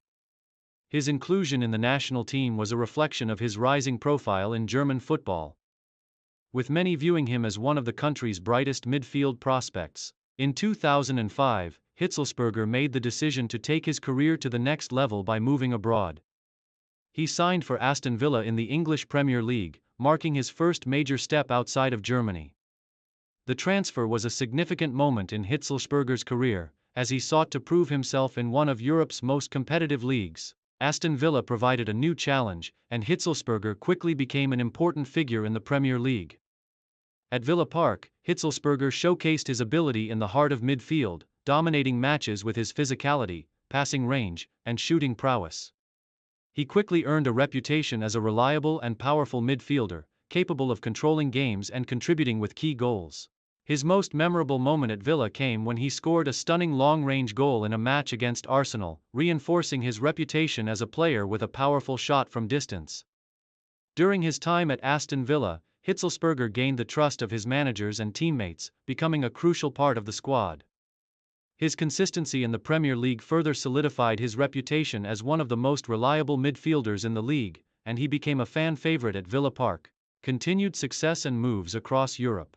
His inclusion in the national team was a reflection of his rising profile in German football, with many viewing him as one of the country's brightest midfield prospects. In 2005, Hitzelsperger made the decision to take his career to the next level by moving abroad. He signed for Aston Villa in the English Premier League, marking his first major step outside of Germany. The transfer was a significant moment in Hitzelsperger's career, as he sought to prove himself in one of Europe's most competitive leagues. Aston Villa provided a new challenge, and Hitzelsperger quickly became an important figure in the Premier League. At Villa Park, Hitzelsperger showcased his ability in the heart of midfield, dominating matches with his physicality, passing range, and shooting prowess. He quickly earned a reputation as a reliable and powerful midfielder, capable of controlling games and contributing with key goals. His most memorable moment at Villa came when he scored a stunning long-range goal in a match against Arsenal, reinforcing his reputation as a player with a powerful shot from distance. During his time at Aston Villa, Hitzelsperger gained the trust of his managers and teammates, becoming a crucial part of the squad. His consistency in the Premier League further solidified his reputation as one of the most reliable midfielders in the league, and he became a fan favorite at Villa Park. Continued success and moves across Europe.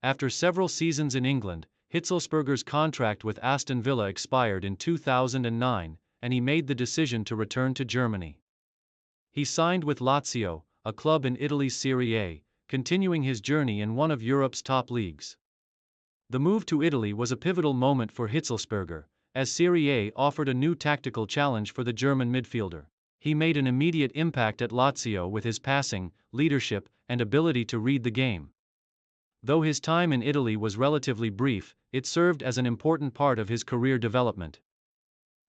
After several seasons in England, Hitzelsperger's contract with Aston Villa expired in 2009, and he made the decision to return to Germany. He signed with Lazio, a club in Italy's Serie A, continuing his journey in one of Europe's top leagues. The move to Italy was a pivotal moment for Hitzelsperger, as Serie A offered a new tactical challenge for the German midfielder. He made an immediate impact at Lazio with his passing, leadership, and ability to read the game. Though his time in Italy was relatively brief, it served as an important part of his career development.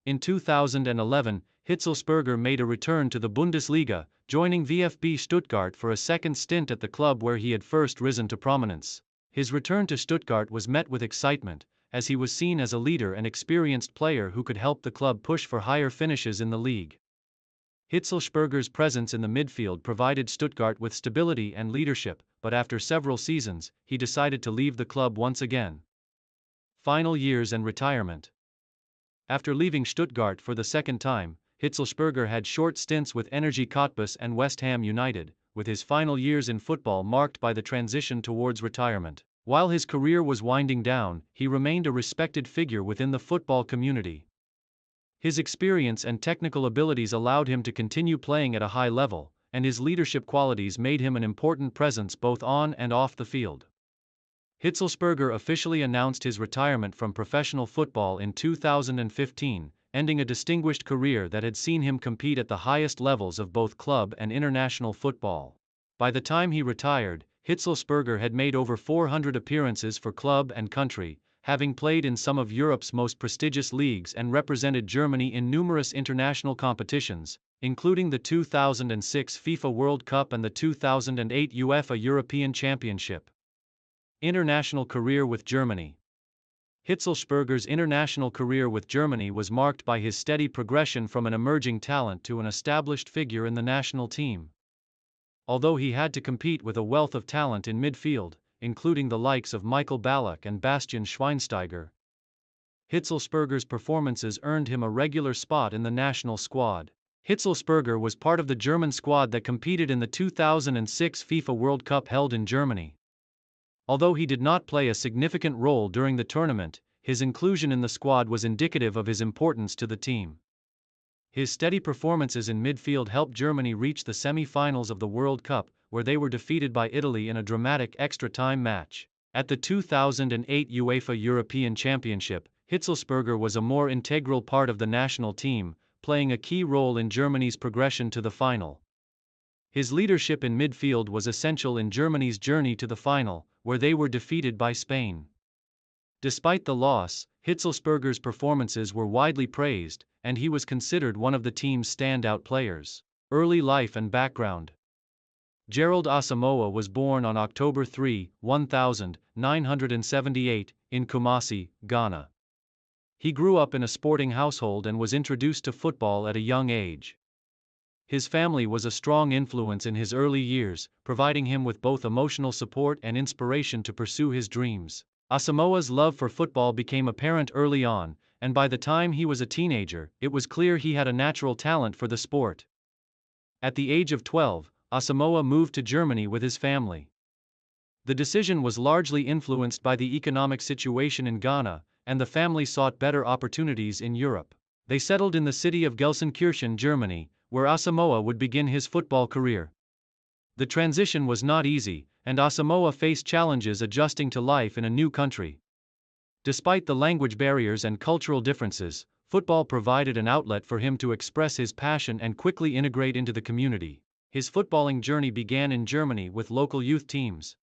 In 2011, Hitzelsperger made a return to the Bundesliga, joining VfB Stuttgart for a second stint at the club where he had first risen to prominence. His return to Stuttgart was met with excitement, as he was seen as a leader and experienced player who could help the club push for higher finishes in the league. Hitzelsperger's presence in the midfield provided Stuttgart with stability and leadership, but after several seasons, he decided to leave the club once again. Final years and retirement. After leaving Stuttgart for the second time, Hitzelsperger had short stints with Energie Cottbus and West Ham United, with his final years in football marked by the transition towards retirement. While his career was winding down, he remained a respected figure within the football community. His experience and technical abilities allowed him to continue playing at a high level, and his leadership qualities made him an important presence both on and off the field. Hitzelsperger officially announced his retirement from professional football in 2015, ending a distinguished career that had seen him compete at the highest levels of both club and international football. By the time he retired, Hitzelsperger had made over 400 appearances for club and country, having played in some of Europe's most prestigious leagues and represented Germany in numerous international competitions, including the 2006 FIFA World Cup and the 2008 UEFA European Championship. International career with Germany. Hitzelsperger's international career with Germany was marked by his steady progression from an emerging talent to an established figure in the national team. Although he had to compete with a wealth of talent in midfield, including the likes of Michael Ballack and Bastian Schweinsteiger, Hitzelsperger's performances earned him a regular spot in the national squad. Hitzelsperger was part of the German squad that competed in the 2006 FIFA World Cup held in Germany. Although he did not play a significant role during the tournament, his inclusion in the squad was indicative of his importance to the team. His steady performances in midfield helped Germany reach the semi-finals of the World Cup, where they were defeated by Italy in a dramatic extra-time match. At the 2008 UEFA European Championship, Hitzelsperger was a more integral part of the national team, playing a key role in Germany's progression to the final. His leadership in midfield was essential in Germany's journey to the final, where they were defeated by Spain. Despite the loss, Hitzelsperger's performances were widely praised, and he was considered one of the team's standout players. Early life and background. Gerald Asamoah was born on October 3, 1978, in Kumasi, Ghana. He grew up in a sporting household and was introduced to football at a young age. His family was a strong influence in his early years, providing him with both emotional support and inspiration to pursue his dreams. Asamoah's love for football became apparent early on, and by the time he was a teenager, it was clear he had a natural talent for the sport. At the age of 12, Asamoah moved to Germany with his family. The decision was largely influenced by the economic situation in Ghana, and the family sought better opportunities in Europe. They settled in the city of Gelsenkirchen, Germany, where Asamoah would begin his football career. The transition was not easy, and Asamoah faced challenges adjusting to life in a new country. Despite the language barriers and cultural differences, football provided an outlet for him to express his passion and quickly integrate into the community. His footballing journey began in Germany with local youth teams.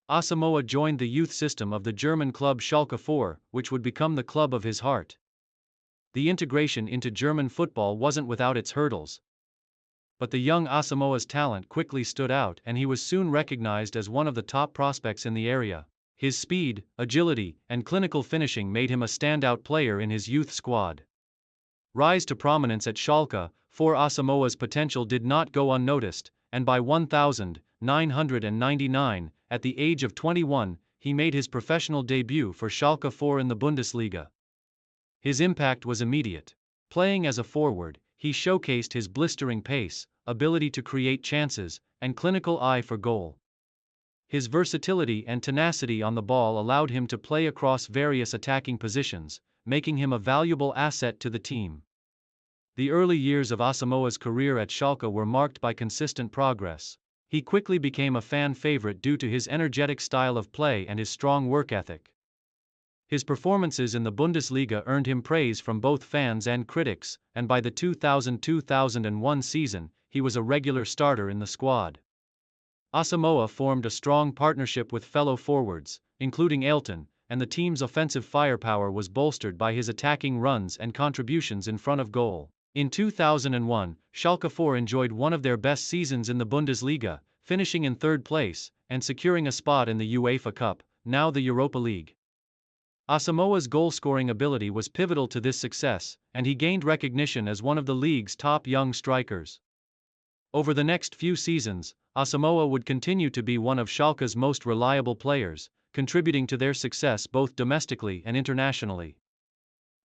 Asamoah joined the youth system of the German club Schalke 04, which would become the club of his heart. The integration into German football wasn't without its hurdles. But the young Asamoah's talent quickly stood out, and he was soon recognized as one of the top prospects in the area. His speed, agility, and clinical finishing made him a standout player in his youth squad. Rise to prominence at Schalke 04. Asamoah's potential did not go unnoticed, and by 1999, at the age of 21, he made his professional debut for Schalke 04 in the Bundesliga. His impact was immediate. Playing as a forward, he showcased his blistering pace, ability to create chances, and clinical eye for goal. His versatility and tenacity on the ball allowed him to play across various attacking positions, making him a valuable asset to the team. The early years of Asamoah's career at Schalke were marked by consistent progress. He quickly became a fan favorite due to his energetic style of play and his strong work ethic. His performances in the Bundesliga earned him praise from both fans and critics, and by the 2000-2001 season, he was a regular starter in the squad. Asamoah formed a strong partnership with fellow forwards, including Ailton, and the team's offensive firepower was bolstered by his attacking runs and contributions in front of goal. In 2001, Schalke 04 enjoyed one of their best seasons in the Bundesliga, finishing in third place and securing a spot in the UEFA Cup, now the Europa League. Asamoah's goal-scoring ability was pivotal to this success, and he gained recognition as one of the league's top young strikers. Over the next few seasons, Asamoah would continue to be one of Schalke's most reliable players, contributing to their success both domestically and internationally.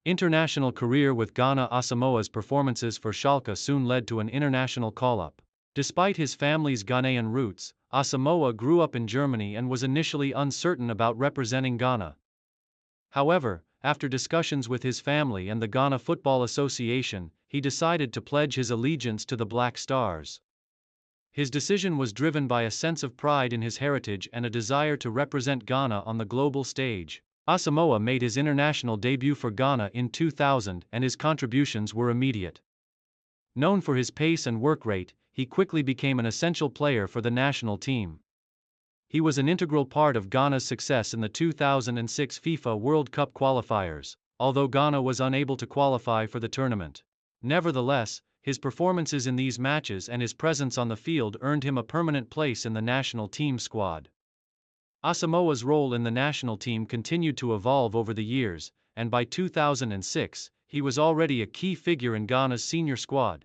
International career with Ghana. Asamoah's performances for Schalke soon led to an international call-up. Despite his family's Ghanaian roots, Asamoah grew up in Germany and was initially uncertain about representing Ghana. However, after discussions with his family and the Ghana Football Association, he decided to pledge his allegiance to the Black Stars. His decision was driven by a sense of pride in his heritage and a desire to represent Ghana on the global stage. Asamoah made his international debut for Ghana in 2000, and his contributions were immediate. Known for his pace and work rate, he quickly became an essential player for the national team. He was an integral part of Ghana's success in the 2006 FIFA World Cup qualifiers, although Ghana was unable to qualify for the tournament. Nevertheless, his performances in these matches and his presence on the field earned him a permanent place in the national team squad. Asamoah's role in the national team continued to evolve over the years, and by 2006, he was already a key figure in Ghana's senior squad.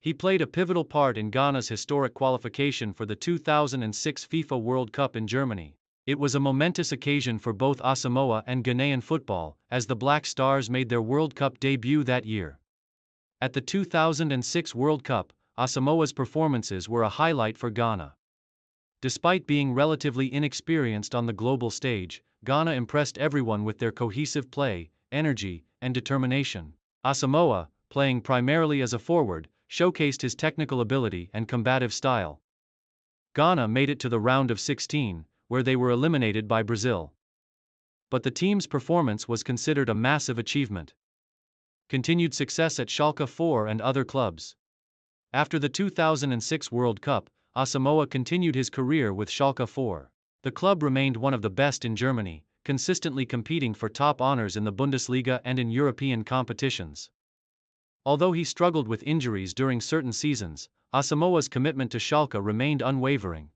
He played a pivotal part in Ghana's historic qualification for the 2006 FIFA World Cup in Germany. It was a momentous occasion for both Asamoah and Ghanaian football, as the Black Stars made their World Cup debut that year. At the 2006 World Cup, Asamoah's performances were a highlight for Ghana. Despite being relatively inexperienced on the global stage, Ghana impressed everyone with their cohesive play, energy, and determination. Asamoah, playing primarily as a forward, showcased his technical ability and combative style. Ghana made it to the round of 16, where they were eliminated by Brazil. But the team's performance was considered a massive achievement. Continued success at Schalke 04 and other clubs. After the 2006 World Cup, Asamoah continued his career with Schalke 04. The club remained one of the best in Germany, consistently competing for top honors in the Bundesliga and in European competitions. Although he struggled with injuries during certain seasons, Asamoah's commitment to Schalke remained unwavering.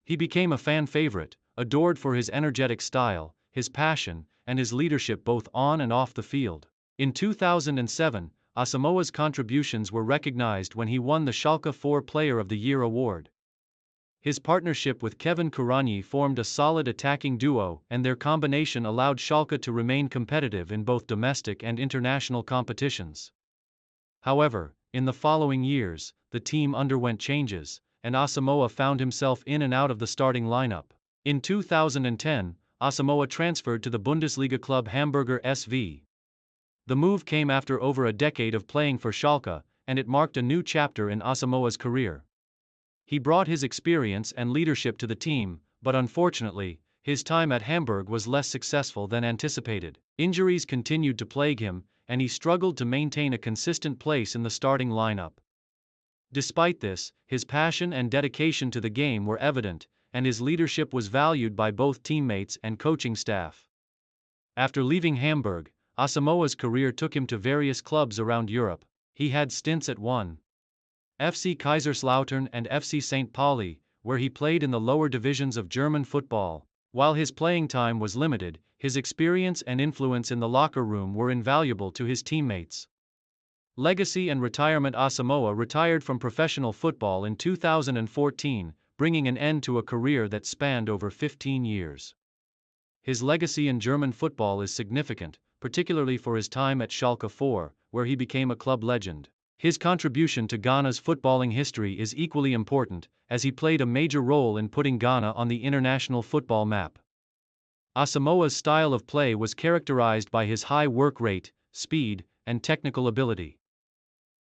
He became a fan favorite, adored for his energetic style, his passion, and his leadership both on and off the field. In 2007, Asamoah's contributions were recognized when he won the Schalke 04 Player of the Year award. His partnership with Kevin Kurányi formed a solid attacking duo, and their combination allowed Schalke to remain competitive in both domestic and international competitions. However, in the following years, the team underwent changes, and Asamoah found himself in and out of the starting lineup. In 2010, Asamoah transferred to the Bundesliga club Hamburger SV. The move came after over a decade of playing for Schalke, and it marked a new chapter in Asamoah's career. He brought his experience and leadership to the team, but unfortunately, his time at Hamburg was less successful than anticipated. Injuries continued to plague him, and he struggled to maintain a consistent place in the starting lineup. Despite this, his passion and dedication to the game were evident, and his leadership was valued by both teammates and coaching staff. After leaving Hamburg, Asamoah's career took him to various clubs around Europe. He had stints at 1. FC Kaiserslautern and FC St. Pauli, where he played in the lower divisions of German football. While his playing time was limited, his experience and influence in the locker room were invaluable to his teammates. Legacy and retirement. Asamoah retired from professional football in 2014, bringing an end to a career that spanned over 15 years. His legacy in German football is significant, particularly for his time at Schalke 04, where he became a club legend. His contribution to Ghana's footballing history is equally important, as he played a major role in putting Ghana on the international football map. Asamoah's style of play was characterized by his high work rate, speed, and technical ability.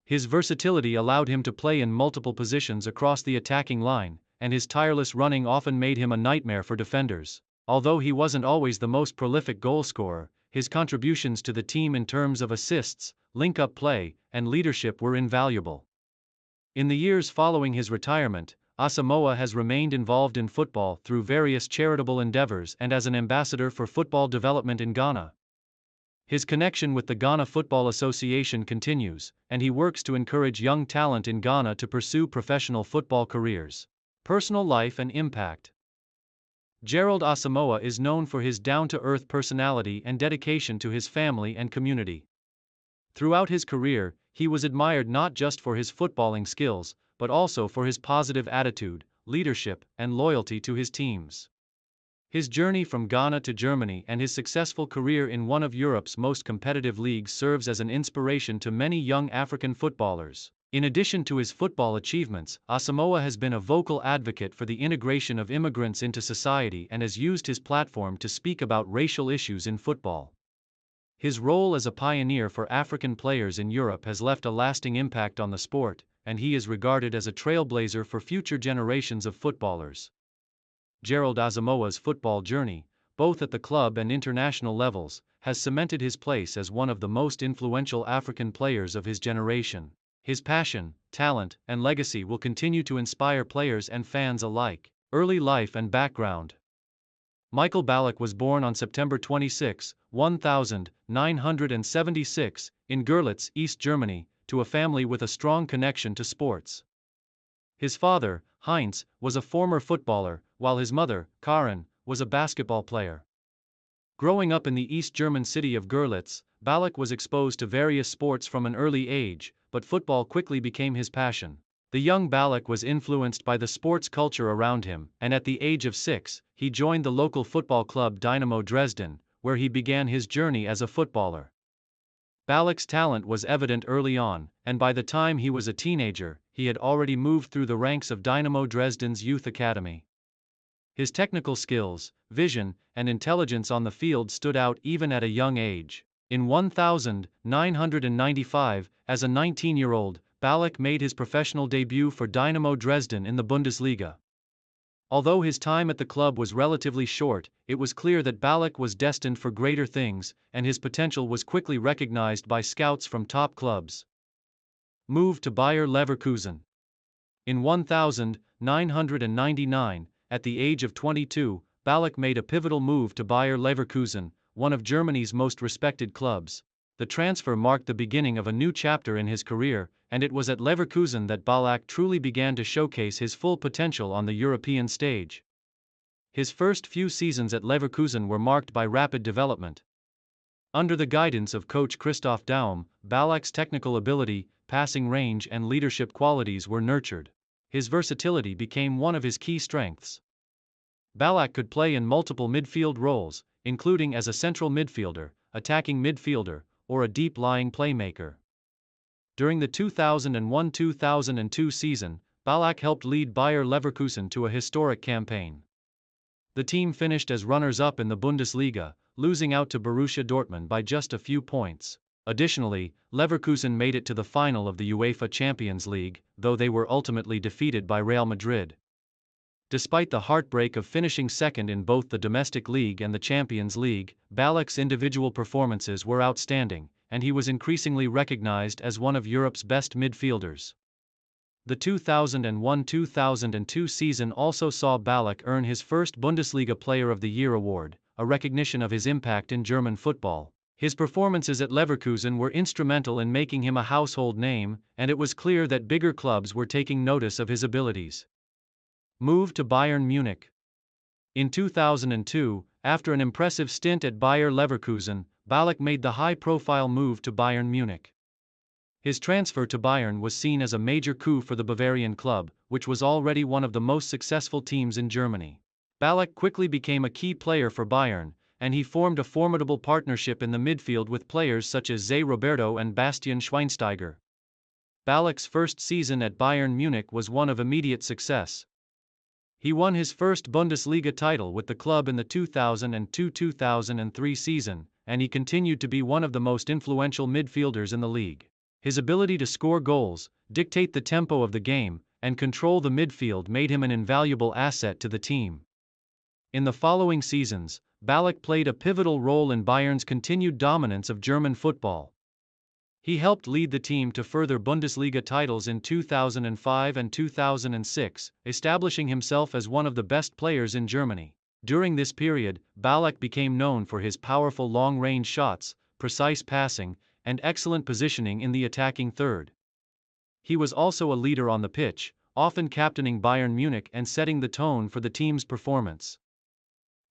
His versatility allowed him to play in multiple positions across the attacking line, and his tireless running often made him a nightmare for defenders. Although he wasn't always the most prolific goalscorer, his contributions to the team in terms of assists, link-up play, and leadership were invaluable. In the years following his retirement, Asamoah has remained involved in football through various charitable endeavors and as an ambassador for football development in Ghana. His connection with the Ghana Football Association continues, and he works to encourage young talent in Ghana to pursue professional football careers. Personal life and impact. Gerald Asamoah is known for his down-to-earth personality and dedication to his family and community. Throughout his career, he was admired not just for his footballing skills, but also for his positive attitude, leadership, and loyalty to his teams. His journey from Ghana to Germany and his successful career in one of Europe's most competitive leagues serves as an inspiration to many young African footballers. In addition to his football achievements, Asamoah has been a vocal advocate for the integration of immigrants into society and has used his platform to speak about racial issues in football. His role as a pioneer for African players in Europe has left a lasting impact on the sport, and he is regarded as a trailblazer for future generations of footballers. Gerald Asamoah's football journey, both at the club and international levels, has cemented his place as one of the most influential African players of his generation. His passion, talent, and legacy will continue to inspire players and fans alike. Early life and background. Michael Ballack was born on September 26, 1976, in Görlitz, East Germany, to a family with a strong connection to sports. His father, Heinz, was a former footballer, while his mother, Karin, was a basketball player. Growing up in the East German city of Görlitz, Ballack was exposed to various sports from an early age, but football quickly became his passion. The young Ballack was influenced by the sports culture around him, and at the age of 6, he joined the local football club Dynamo Dresden, where he began his journey as a footballer. Ballack's talent was evident early on, and by the time he was a teenager, he had already moved through the ranks of Dynamo Dresden's youth academy. His technical skills, vision, and intelligence on the field stood out even at a young age. In 1995, as a 19-year-old, Ballack made his professional debut for Dynamo Dresden in the Bundesliga. Although his time at the club was relatively short, it was clear that Ballack was destined for greater things, and his potential was quickly recognized by scouts from top clubs. Move to Bayer Leverkusen. In 1999, at the age of 22, Ballack made a pivotal move to Bayer Leverkusen, one of Germany's most respected clubs. The transfer marked the beginning of a new chapter in his career, and it was at Leverkusen that Ballack truly began to showcase his full potential on the European stage. His first few seasons at Leverkusen were marked by rapid development. Under the guidance of coach Christoph Daum, Ballack's technical ability, passing range, and leadership qualities were nurtured. his versatility became one of his key strengths. Ballack could play in multiple midfield roles, including as a central midfielder, attacking midfielder, or a deep-lying playmaker. During the 2001-2002 season, Ballack helped lead Bayer Leverkusen to a historic campaign. The team finished as runners-up in the Bundesliga, losing out to Borussia Dortmund by just a few points. Additionally, Leverkusen made it to the final of the UEFA Champions League, though they were ultimately defeated by Real Madrid. Despite the heartbreak of finishing second in both the domestic league and the Champions League, Ballack's individual performances were outstanding, and he was increasingly recognized as one of Europe's best midfielders. The 2001-2002 season also saw Ballack earn his first Bundesliga Player of the Year award, a recognition of his impact in German football. His performances at Leverkusen were instrumental in making him a household name, and it was clear that bigger clubs were taking notice of his abilities. Move to Bayern Munich. In 2002, after an impressive stint at Bayer Leverkusen, Ballack made the high-profile move to Bayern Munich. His transfer to Bayern was seen as a major coup for the Bavarian club, which was already one of the most successful teams in Germany. Ballack quickly became a key player for Bayern, and he formed a formidable partnership in the midfield with players such as Zé Roberto and Bastian Schweinsteiger. Ballack's first season at Bayern Munich was one of immediate success. He won his first Bundesliga title with the club in the 2002-2003 season, and he continued to be one of the most influential midfielders in the league. His ability to score goals, dictate the tempo of the game, and control the midfield made him an invaluable asset to the team. In the following seasons, Ballack played a pivotal role in Bayern's continued dominance of German football. He helped lead the team to further Bundesliga titles in 2005 and 2006, establishing himself as one of the best players in Germany. During this period, Ballack became known for his powerful long-range shots, precise passing, and excellent positioning in the attacking third. He was also a leader on the pitch, often captaining Bayern Munich and setting the tone for the team's performance.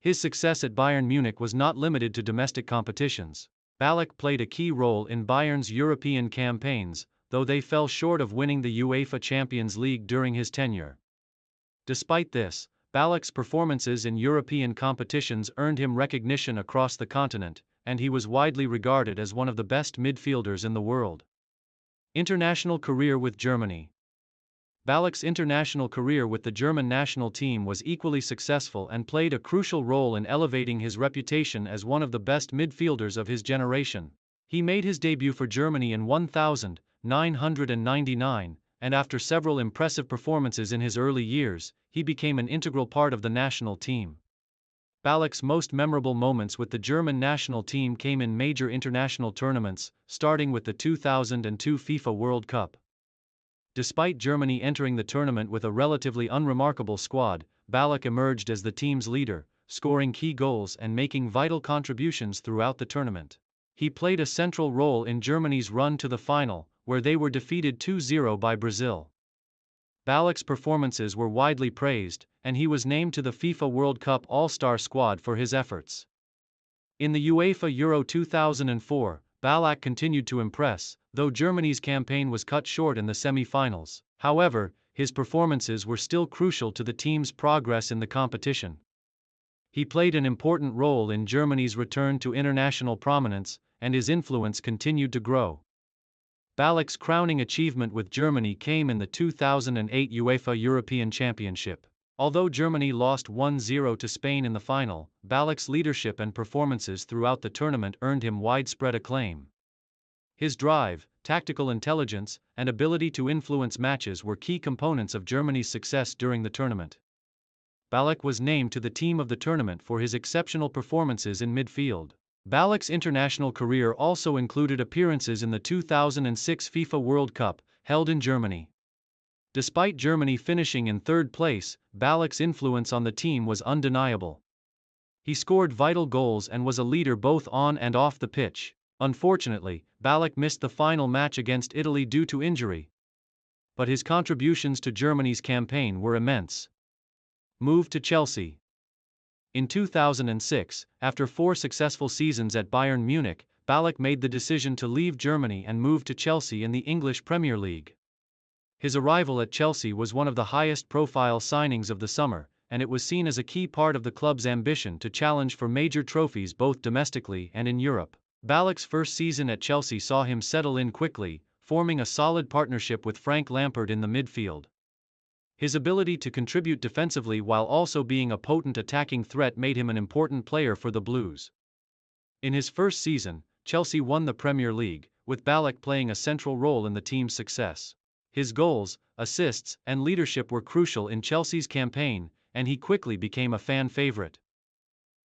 His success at Bayern Munich was not limited to domestic competitions. Ballack played a key role in Bayern's European campaigns, though they fell short of winning the UEFA Champions League during his tenure. Despite this, Ballack's performances in European competitions earned him recognition across the continent, and he was widely regarded as one of the best midfielders in the world. International career with Germany. Ballack's international career with the German national team was equally successful and played a crucial role in elevating his reputation as one of the best midfielders of his generation. He made his debut for Germany in 1999, and after several impressive performances in his early years, he became an integral part of the national team. Ballack's most memorable moments with the German national team came in major international tournaments, starting with the 2002 FIFA World Cup. Despite Germany entering the tournament with a relatively unremarkable squad, Ballack emerged as the team's leader, scoring key goals and making vital contributions throughout the tournament. He played a central role in Germany's run to the final, where they were defeated 2-0 by Brazil. Ballack's performances were widely praised, and he was named to the FIFA World Cup All-Star squad for his efforts. In the UEFA Euro 2004, Ballack continued to impress, though Germany's campaign was cut short in the semi-finals. However, his performances were still crucial to the team's progress in the competition. He played an important role in Germany's return to international prominence, and his influence continued to grow. Ballack's crowning achievement with Germany came in the 2008 UEFA European Championship. Although Germany lost 1-0 to Spain in the final, Ballack's leadership and performances throughout the tournament earned him widespread acclaim. His drive, tactical intelligence, and ability to influence matches were key components of Germany's success during the tournament. Ballack was named to the team of the tournament for his exceptional performances in midfield. Ballack's international career also included appearances in the 2006 FIFA World Cup, held in Germany. Despite Germany finishing in third place, Ballack's influence on the team was undeniable. He scored vital goals and was a leader both on and off the pitch. Unfortunately, Ballack missed the final match against Italy due to injury. But his contributions to Germany's campaign were immense. Move to Chelsea. In 2006, after 4 successful seasons at Bayern Munich, Ballack made the decision to leave Germany and move to Chelsea in the English Premier League. His arrival at Chelsea was one of the highest-profile signings of the summer, and it was seen as a key part of the club's ambition to challenge for major trophies both domestically and in Europe. Balak's first season at Chelsea saw him settle in quickly, forming a solid partnership with Frank Lampard in the midfield. His ability to contribute defensively while also being a potent attacking threat made him an important player for the Blues. In his first season, Chelsea won the Premier League, with Balak playing a central role in the team's success. His goals, assists, and leadership were crucial in Chelsea's campaign, and he quickly became a fan favorite.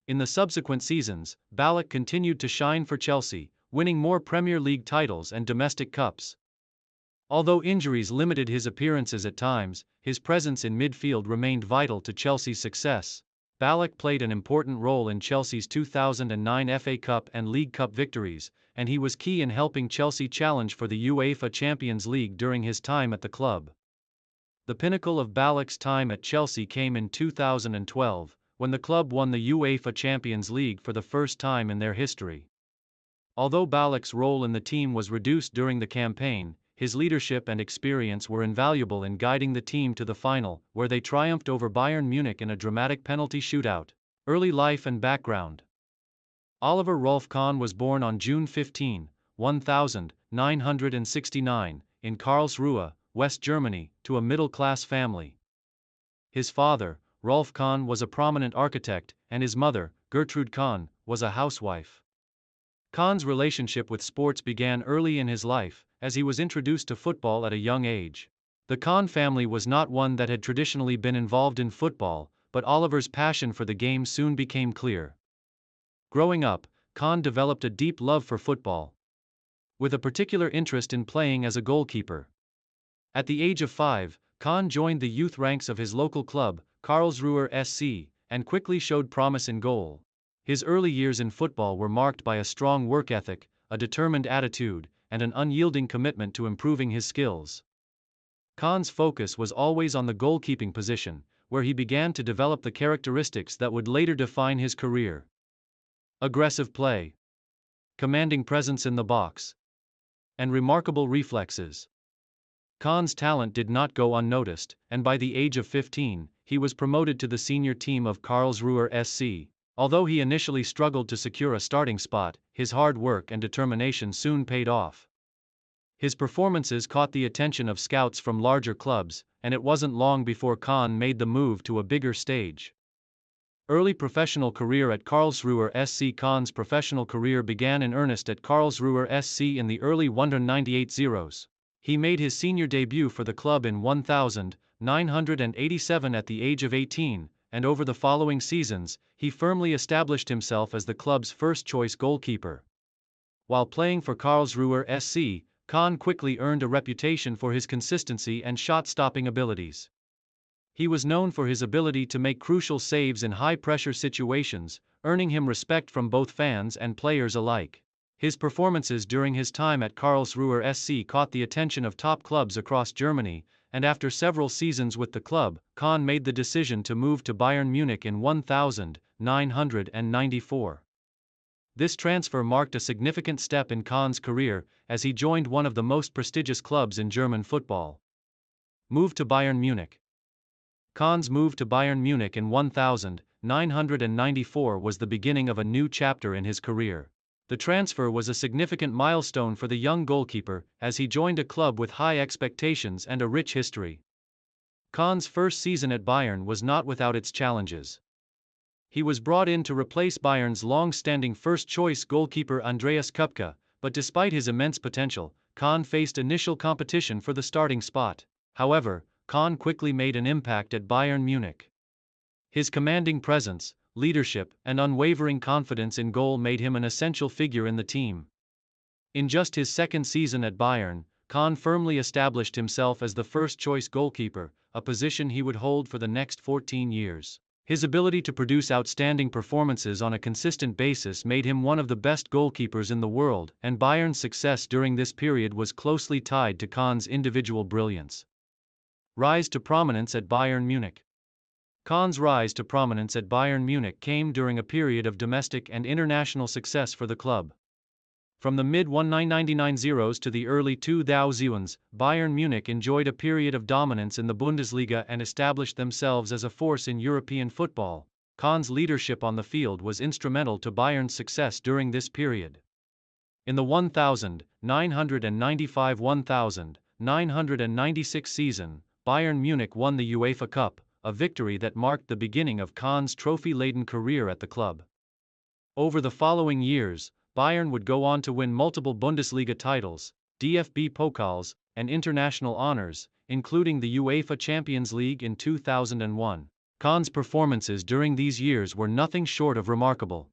In the subsequent seasons, Balak continued to shine for Chelsea, winning more Premier League titles and domestic cups. Although injuries limited his appearances at times, his presence in midfield remained vital to Chelsea's success. Balak played an important role in Chelsea's 2009 FA Cup and League Cup victories, and he was key in helping Chelsea challenge for the UEFA Champions League during his time at the club. The pinnacle of Balak's time at Chelsea came in 2012, when the club won the UEFA Champions League for the first time in their history. Although Balak's role in the team was reduced during the campaign, his leadership and experience were invaluable in guiding the team to the final, where they triumphed over Bayern Munich in a dramatic penalty shootout. Early life and background. Oliver Rolf Kahn was born on June 15, 1969, in Karlsruhe, West Germany, to a middle-class family. His father, Rolf Kahn, was a prominent architect, and his mother, Gertrude Kahn, was a housewife. Kahn's relationship with sports began early in his life, as he was introduced to football at a young age. The Kahn family was not one that had traditionally been involved in football, but Oliver's passion for the game soon became clear. Growing up, Kahn developed a deep love for football, with a particular interest in playing as a goalkeeper. At the age of 5, Kahn joined the youth ranks of his local club, Karlsruher SC, and quickly showed promise in goal. His early years in football were marked by a strong work ethic, a determined attitude, and an unyielding commitment to improving his skills. Kahn's focus was always on the goalkeeping position, where he began to develop the characteristics that would later define his career. Aggressive play, commanding presence in the box, and remarkable reflexes. Kahn's talent did not go unnoticed, and by the age of 15, he was promoted to the senior team of Karlsruher SC. Although he initially struggled to secure a starting spot, his hard work and determination soon paid off. His performances caught the attention of scouts from larger clubs, and it wasn't long before Kahn made the move to a bigger stage. Early professional career at Karlsruher SC. Kahn's professional career began in earnest at Karlsruher SC in the early 1998s. He made his senior debut for the club in 1987 at the age of 18, and over the following seasons, he firmly established himself as the club's first-choice goalkeeper. While playing for Karlsruher SC, Kahn quickly earned a reputation for his consistency and shot-stopping abilities. He was known for his ability to make crucial saves in high-pressure situations, earning him respect from both fans and players alike. His performances during his time at Karlsruher SC caught the attention of top clubs across Germany, and after several seasons with the club, Kahn made the decision to move to Bayern Munich in 1994. This transfer marked a significant step in Kahn's career, as he joined one of the most prestigious clubs in German football. Move to Bayern Munich. Kahn's move to Bayern Munich in 1994 was the beginning of a new chapter in his career. The transfer was a significant milestone for the young goalkeeper, as he joined a club with high expectations and a rich history. Kahn's first season at Bayern was not without its challenges. He was brought in to replace Bayern's long-standing first-choice goalkeeper Andreas Kupke, but despite his immense potential, Kahn faced initial competition for the starting spot. However, Kahn quickly made an impact at Bayern Munich. His commanding presence, leadership, and unwavering confidence in goal made him an essential figure in the team. In just his second season at Bayern, Kahn firmly established himself as the first-choice goalkeeper, a position he would hold for the next 14 years. His ability to produce outstanding performances on a consistent basis made him one of the best goalkeepers in the world, and Bayern's success during this period was closely tied to Kahn's individual brilliance. Rise to prominence at Bayern Munich. Kahn's rise to prominence at Bayern Munich came during a period of domestic and international success for the club. From the mid-1999s to the early 2000s, Bayern Munich enjoyed a period of dominance in the Bundesliga and established themselves as a force in European football. Kahn's leadership on the field was instrumental to Bayern's success during this period. In the 1995-1996 season, Bayern Munich won the UEFA Cup, a victory that marked the beginning of Kahn's trophy-laden career at the club. Over the following years, Bayern would go on to win multiple Bundesliga titles, DFB Pokals, and international honors, including the UEFA Champions League in 2001. Kahn's performances during these years were nothing short of remarkable.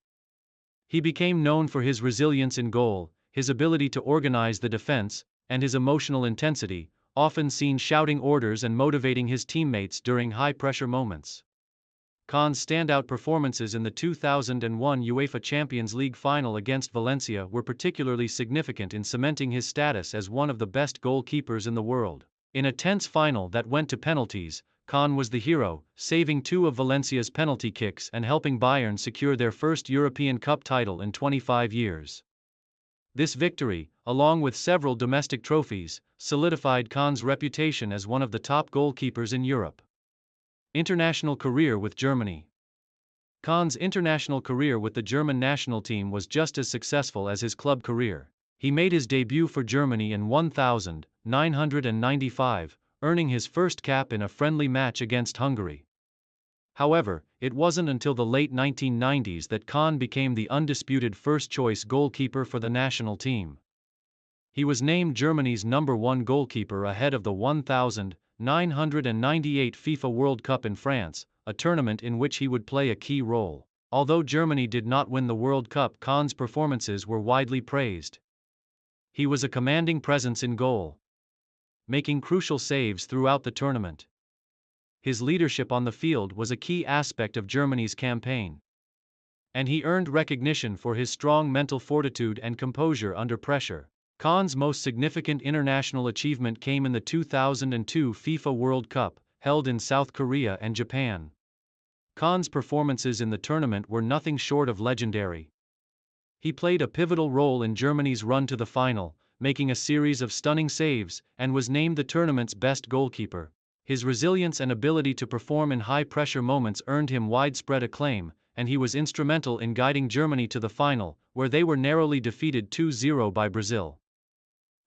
He became known for his resilience in goal, his ability to organize the defense, and his emotional intensity, often seen shouting orders and motivating his teammates during high-pressure moments. Kahn's standout performances in the 2001 UEFA Champions League final against Valencia were particularly significant in cementing his status as one of the best goalkeepers in the world. In a tense final that went to penalties, Kahn was the hero, saving 2 of Valencia's penalty kicks and helping Bayern secure their first European Cup title in 25 years. This victory, along with several domestic trophies, solidified Kahn's reputation as one of the top goalkeepers in Europe. International career with Germany. Kahn's international career with the German national team was just as successful as his club career. He made his debut for Germany in 1995, earning his first cap in a friendly match against Hungary. However, it wasn't until the late 1990s that Kahn became the undisputed first-choice goalkeeper for the national team. He was named Germany's #1 goalkeeper ahead of the 1998 FIFA World Cup in France, a tournament in which he would play a key role. Although Germany did not win the World Cup, Kahn's performances were widely praised. He was a commanding presence in goal, making crucial saves throughout the tournament. His leadership on the field was a key aspect of Germany's campaign, and he earned recognition for his strong mental fortitude and composure under pressure. Kahn's most significant international achievement came in the 2002 FIFA World Cup, held in South Korea and Japan. Kahn's performances in the tournament were nothing short of legendary. He played a pivotal role in Germany's run to the final, making a series of stunning saves, and was named the tournament's best goalkeeper. His resilience and ability to perform in high-pressure moments earned him widespread acclaim, and he was instrumental in guiding Germany to the final, where they were narrowly defeated 2-0 by Brazil.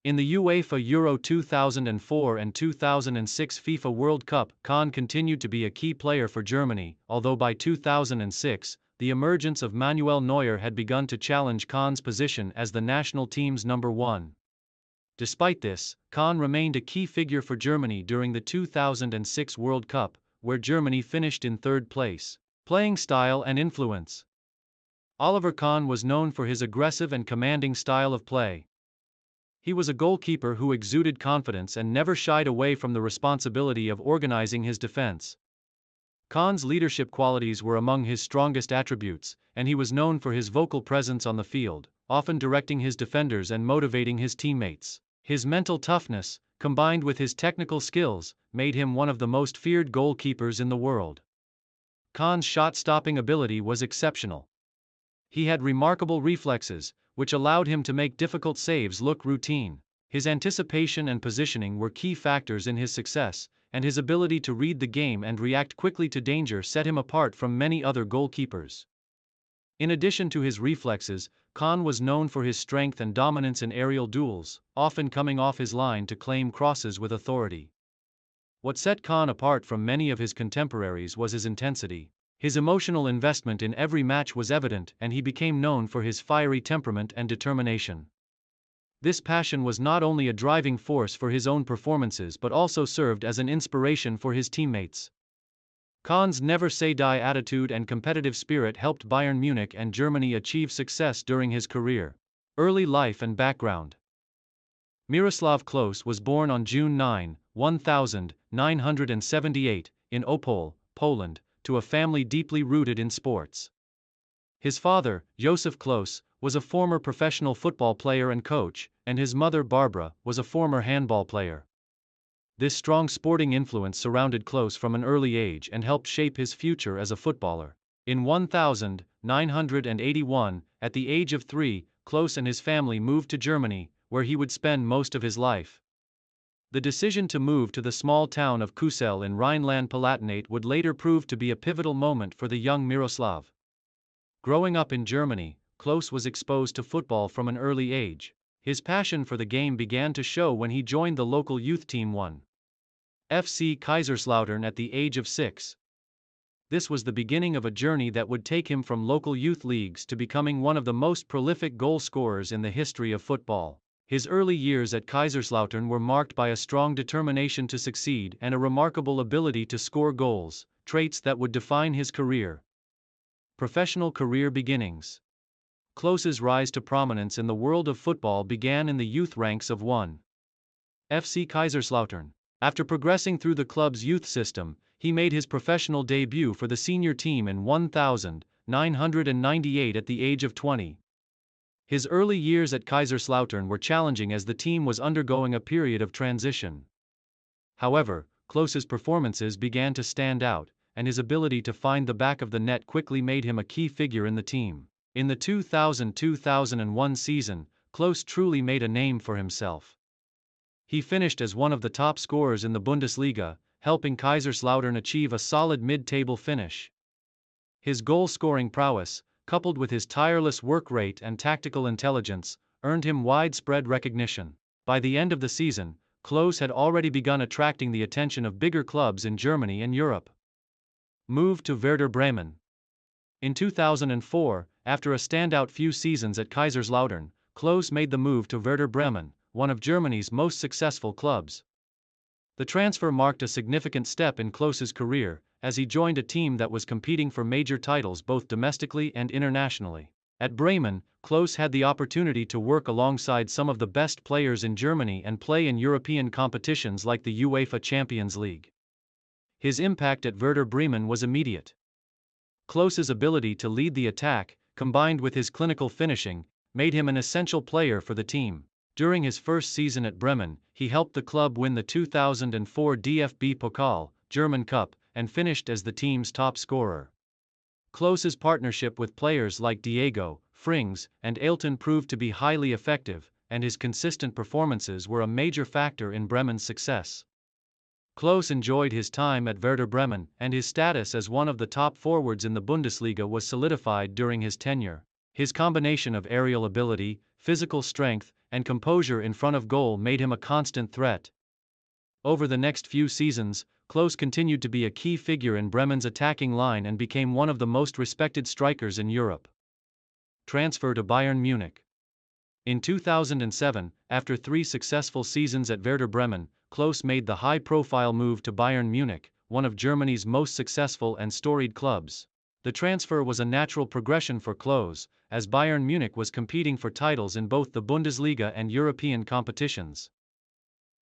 In the UEFA Euro 2004 and 2006 FIFA World Cup, Kahn continued to be a key player for Germany, although by 2006, the emergence of Manuel Neuer had begun to challenge Kahn's position as the national team's #1. Despite this, Kahn remained a key figure for Germany during the 2006 World Cup, where Germany finished in 3rd place. Playing style and influence. Oliver Kahn was known for his aggressive and commanding style of play. He was a goalkeeper who exuded confidence and never shied away from the responsibility of organizing his defense. Kahn's leadership qualities were among his strongest attributes, and he was known for his vocal presence on the field, often directing his defenders and motivating his teammates. His mental toughness, combined with his technical skills, made him one of the most feared goalkeepers in the world. Kahn's shot-stopping ability was exceptional. He had remarkable reflexes, which allowed him to make difficult saves look routine. His anticipation and positioning were key factors in his success, and his ability to read the game and react quickly to danger set him apart from many other goalkeepers. In addition to his reflexes, Kahn was known for his strength and dominance in aerial duels, often coming off his line to claim crosses with authority. What set Kahn apart from many of his contemporaries was his intensity. His emotional investment in every match was evident, and he became known for his fiery temperament and determination. This passion was not only a driving force for his own performances but also served as an inspiration for his teammates. Kahn's never-say-die attitude and competitive spirit helped Bayern Munich and Germany achieve success during his career. Early life and background. Miroslav Klose was born on June 9, 1978, in Opole, Poland, to a family deeply rooted in sports. His father, Josef Klose, was a former professional football player and coach, and his mother, Barbara, was a former handball player. This strong sporting influence surrounded Klose from an early age and helped shape his future as a footballer. In 1981, at the age of 3, Klose and his family moved to Germany, where he would spend most of his life. The decision to move to the small town of Kusel in Rhineland-Palatinate would later prove to be a pivotal moment for the young Miroslav. Growing up in Germany, Klose was exposed to football from an early age. His passion for the game began to show when he joined the local youth team 1. FC Kaiserslautern at the age of 6. This was the beginning of a journey that would take him from local youth leagues to becoming one of the most prolific goal scorers in the history of football. His early years at Kaiserslautern were marked by a strong determination to succeed and a remarkable ability to score goals, traits that would define his career. Professional career beginnings. Klose's rise to prominence in the world of football began in the youth ranks of 1. FC Kaiserslautern. After progressing through the club's youth system, he made his professional debut for the senior team in 1998 at the age of 20. His early years at Kaiserslautern were challenging as the team was undergoing a period of transition. However, Klose's performances began to stand out, and his ability to find the back of the net quickly made him a key figure in the team. In the 2000-2001 season, Klose truly made a name for himself. He finished as one of the top scorers in the Bundesliga, helping Kaiserslautern achieve a solid mid-table finish. His goal-scoring prowess, coupled with his tireless work rate and tactical intelligence, earned him widespread recognition. By the end of the season, Klose had already begun attracting the attention of bigger clubs in Germany and Europe. Moved to Werder Bremen. In 2004, after a standout few seasons at Kaiserslautern, Klose made the move to Werder Bremen, one of Germany's most successful clubs. The transfer marked a significant step in Klose's career, as he joined a team that was competing for major titles both domestically and internationally. At Bremen, Klose had the opportunity to work alongside some of the best players in Germany and play in European competitions like the UEFA Champions League. His impact at Werder Bremen was immediate. Klose's ability to lead the attack, combined with his clinical finishing, made him an essential player for the team. During his first season at Bremen, he helped the club win the 2004 DFB Pokal, German Cup, and finished as the team's top scorer. Klose's partnership with players like Diego, Frings, and Ailton proved to be highly effective, and his consistent performances were a major factor in Bremen's success. Klose enjoyed his time at Werder Bremen, and his status as one of the top forwards in the Bundesliga was solidified during his tenure. His combination of aerial ability, physical strength, and composure in front of goal made him a constant threat. Over the next few seasons, Klose continued to be a key figure in Bremen's attacking line and became one of the most respected strikers in Europe. Transfer to Bayern Munich. In 2007, after 3 successful seasons at Werder Bremen, Klose made the high-profile move to Bayern Munich, one of Germany's most successful and storied clubs. The transfer was a natural progression for Klose, as Bayern Munich was competing for titles in both the Bundesliga and European competitions.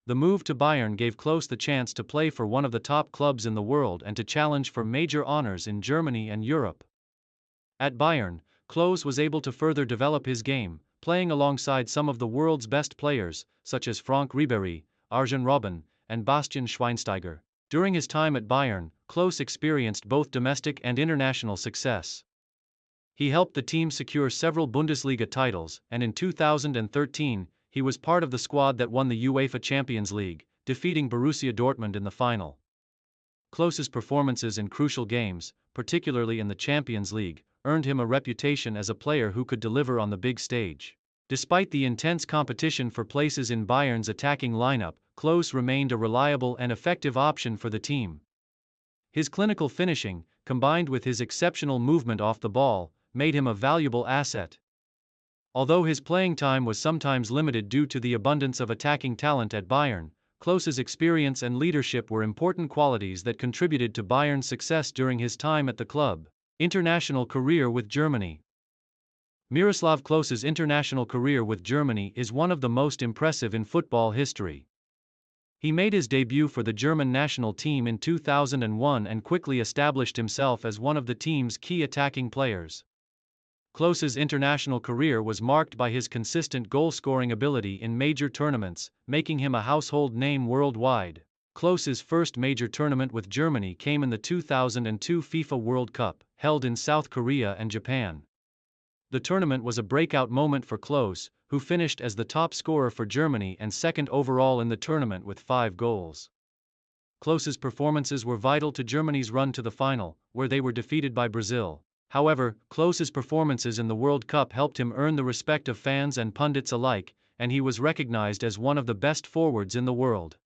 The move to Bayern gave Klose the chance to play for one of the top clubs in the world and to challenge for major honors in Germany and Europe. At Bayern, Klose was able to further develop his game, playing alongside some of the world's best players, such as Franck Ribéry, Arjen Robben, and Bastian Schweinsteiger. During his time at Bayern, Klose experienced both domestic and international success. He helped the team secure several Bundesliga titles, and in 2013, he was part of the squad that won the UEFA Champions League, defeating Borussia Dortmund in the final. Klose's performances in crucial games, particularly in the Champions League, earned him a reputation as a player who could deliver on the big stage. Despite the intense competition for places in Bayern's attacking lineup, Klose remained a reliable and effective option for the team. His clinical finishing, combined with his exceptional movement off the ball, made him a valuable asset. Although his playing time was sometimes limited due to the abundance of attacking talent at Bayern, Klose's experience and leadership were important qualities that contributed to Bayern's success during his time at the club. International career with Germany. Miroslav Klose's international career with Germany is one of the most impressive in football history. He made his debut for the German national team in 2001 and quickly established himself as one of the team's key attacking players. Klose's international career was marked by his consistent goal-scoring ability in major tournaments, making him a household name worldwide. Klose's first major tournament with Germany came in the 2002 FIFA World Cup, held in South Korea and Japan. The tournament was a breakout moment for Klose, who finished as the top scorer for Germany and second overall in the tournament with 5 goals. Klose's performances were vital to Germany's run to the final, where they were defeated by Brazil. However, Klose's performances in the World Cup helped him earn the respect of fans and pundits alike, and he was recognized as one of the best forwards in the world.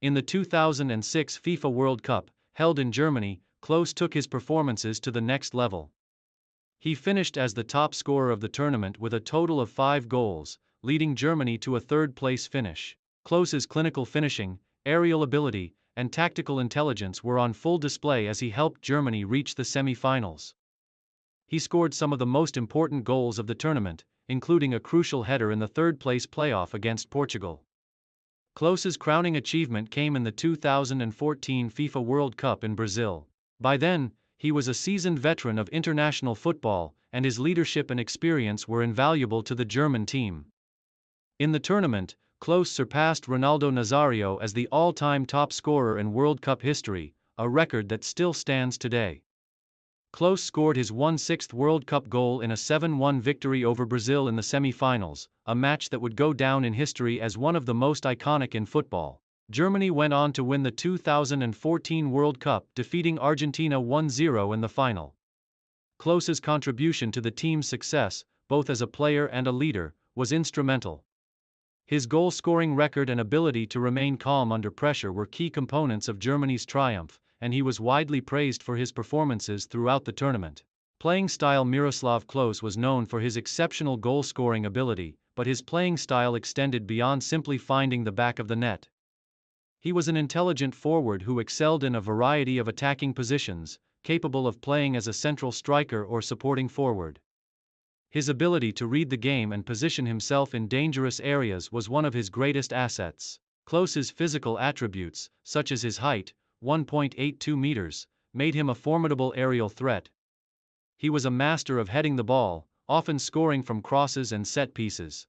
In the 2006 FIFA World Cup, held in Germany, Klose took his performances to the next level. He finished as the top scorer of the tournament with a total of 5 goals, leading Germany to a third-place finish. Klose's clinical finishing, aerial ability, and tactical intelligence were on full display as he helped Germany reach the semi-finals. He scored some of the most important goals of the tournament, including a crucial header in the third-place playoff against Portugal. Klose's crowning achievement came in the 2014 FIFA World Cup in Brazil. By then, he was a seasoned veteran of international football, and his leadership and experience were invaluable to the German team. In the tournament, Klose surpassed Ronaldo Nazario as the all-time top scorer in World Cup history, a record that still stands today. Klose scored his 1/6th World Cup goal in a 7-1 victory over Brazil in the semi-finals, a match that would go down in history as one of the most iconic in football. Germany went on to win the 2014 World Cup, defeating Argentina 1-0 in the final. Klose's contribution to the team's success, both as a player and a leader, was instrumental. His goal-scoring record and ability to remain calm under pressure were key components of Germany's triumph, and he was widely praised for his performances throughout the tournament. Playing style: Miroslav Klose was known for his exceptional goal-scoring ability, but his playing style extended beyond simply finding the back of the net. He was an intelligent forward who excelled in a variety of attacking positions, capable of playing as a central striker or supporting forward. His ability to read the game and position himself in dangerous areas was one of his greatest assets. Klose's physical attributes, such as his height, 1.82 meters, made him a formidable aerial threat. He was a master of heading the ball, often scoring from crosses and set pieces.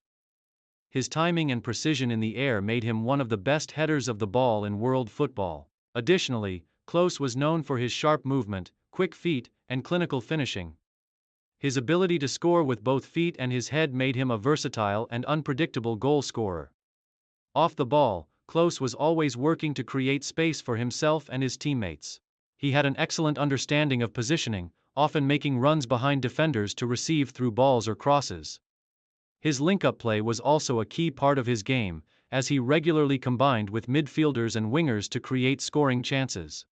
His timing and precision in the air made him one of the best headers of the ball in world football. Additionally, Klose was known for his sharp movement, quick feet, and clinical finishing. His ability to score with both feet and his head made him a versatile and unpredictable goal scorer. Off the ball, Klose was always working to create space for himself and his teammates. He had an excellent understanding of positioning, often making runs behind defenders to receive through balls or crosses. His link-up play was also a key part of his game, as he regularly combined with midfielders and wingers to create scoring chances.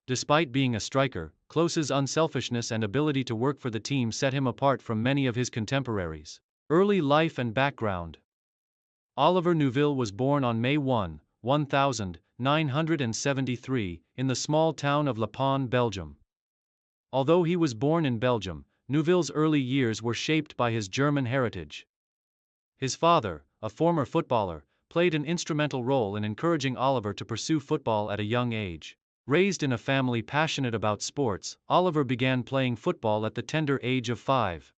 Despite being a striker, Klose's unselfishness and ability to work for the team set him apart from many of his contemporaries. Early life and background. Oliver Neuville was born on May 1, 1973, in the small town of La Panne, Belgium. Although he was born in Belgium, Neuville's early years were shaped by his German heritage. His father, a former footballer, played an instrumental role in encouraging Oliver to pursue football at a young age. Raised in a family passionate about sports, Oliver began playing football at the tender age of 5.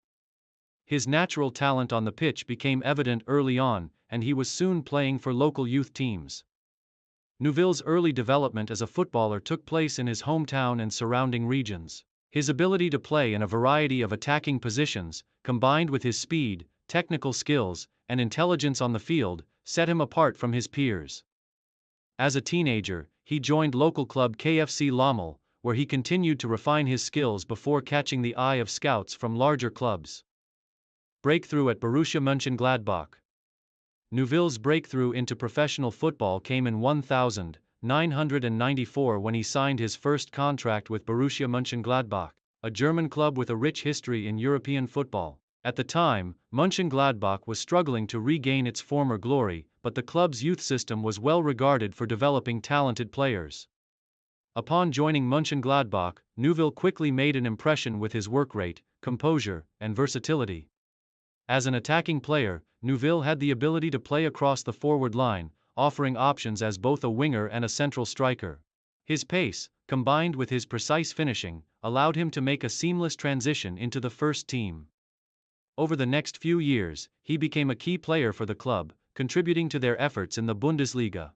His natural talent on the pitch became evident early on, and he was soon playing for local youth teams. Neuville's early development as a footballer took place in his hometown and surrounding regions. His ability to play in a variety of attacking positions, combined with his speed, technical skills, and intelligence on the field, set him apart from his peers. As a teenager, he joined local club KFC Lommel, where he continued to refine his skills before catching the eye of scouts from larger clubs. Breakthrough at Borussia Mönchengladbach. Neuville's breakthrough into professional football came in 1994 when he signed his first contract with Borussia Mönchengladbach, a German club with a rich history in European football. At the time, Mönchengladbach was struggling to regain its former glory, but the club's youth system was well regarded for developing talented players. Upon joining Mönchengladbach, Neuville quickly made an impression with his work rate, composure, and versatility. As an attacking player, Neuville had the ability to play across the forward line, offering options as both a winger and a central striker. His pace, combined with his precise finishing, allowed him to make a seamless transition into the first team. Over the next few years, he became a key player for the club, contributing to their efforts in the Bundesliga.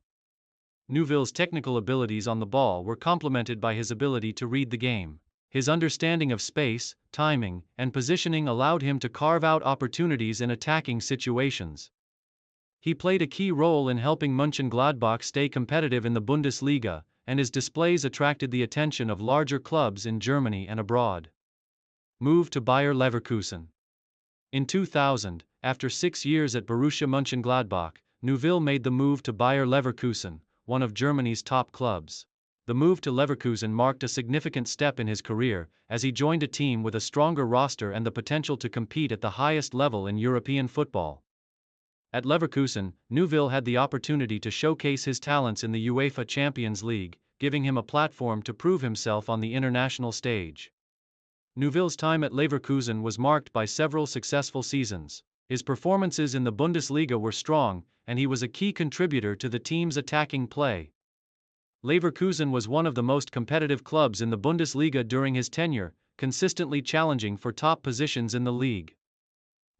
Neuville's technical abilities on the ball were complemented by his ability to read the game. His understanding of space, timing, and positioning allowed him to carve out opportunities in attacking situations. He played a key role in helping Mönchengladbach stay competitive in the Bundesliga, and his displays attracted the attention of larger clubs in Germany and abroad. Move to Bayer Leverkusen. In 2000, after 6 years at Borussia Mönchengladbach, Neuville made the move to Bayer Leverkusen, one of Germany's top clubs. The move to Leverkusen marked a significant step in his career, as he joined a team with a stronger roster and the potential to compete at the highest level in European football. At Leverkusen, Neuville had the opportunity to showcase his talents in the UEFA Champions League, giving him a platform to prove himself on the international stage. Neuville's time at Leverkusen was marked by several successful seasons. His performances in the Bundesliga were strong, and he was a key contributor to the team's attacking play. Leverkusen was one of the most competitive clubs in the Bundesliga during his tenure, consistently challenging for top positions in the league.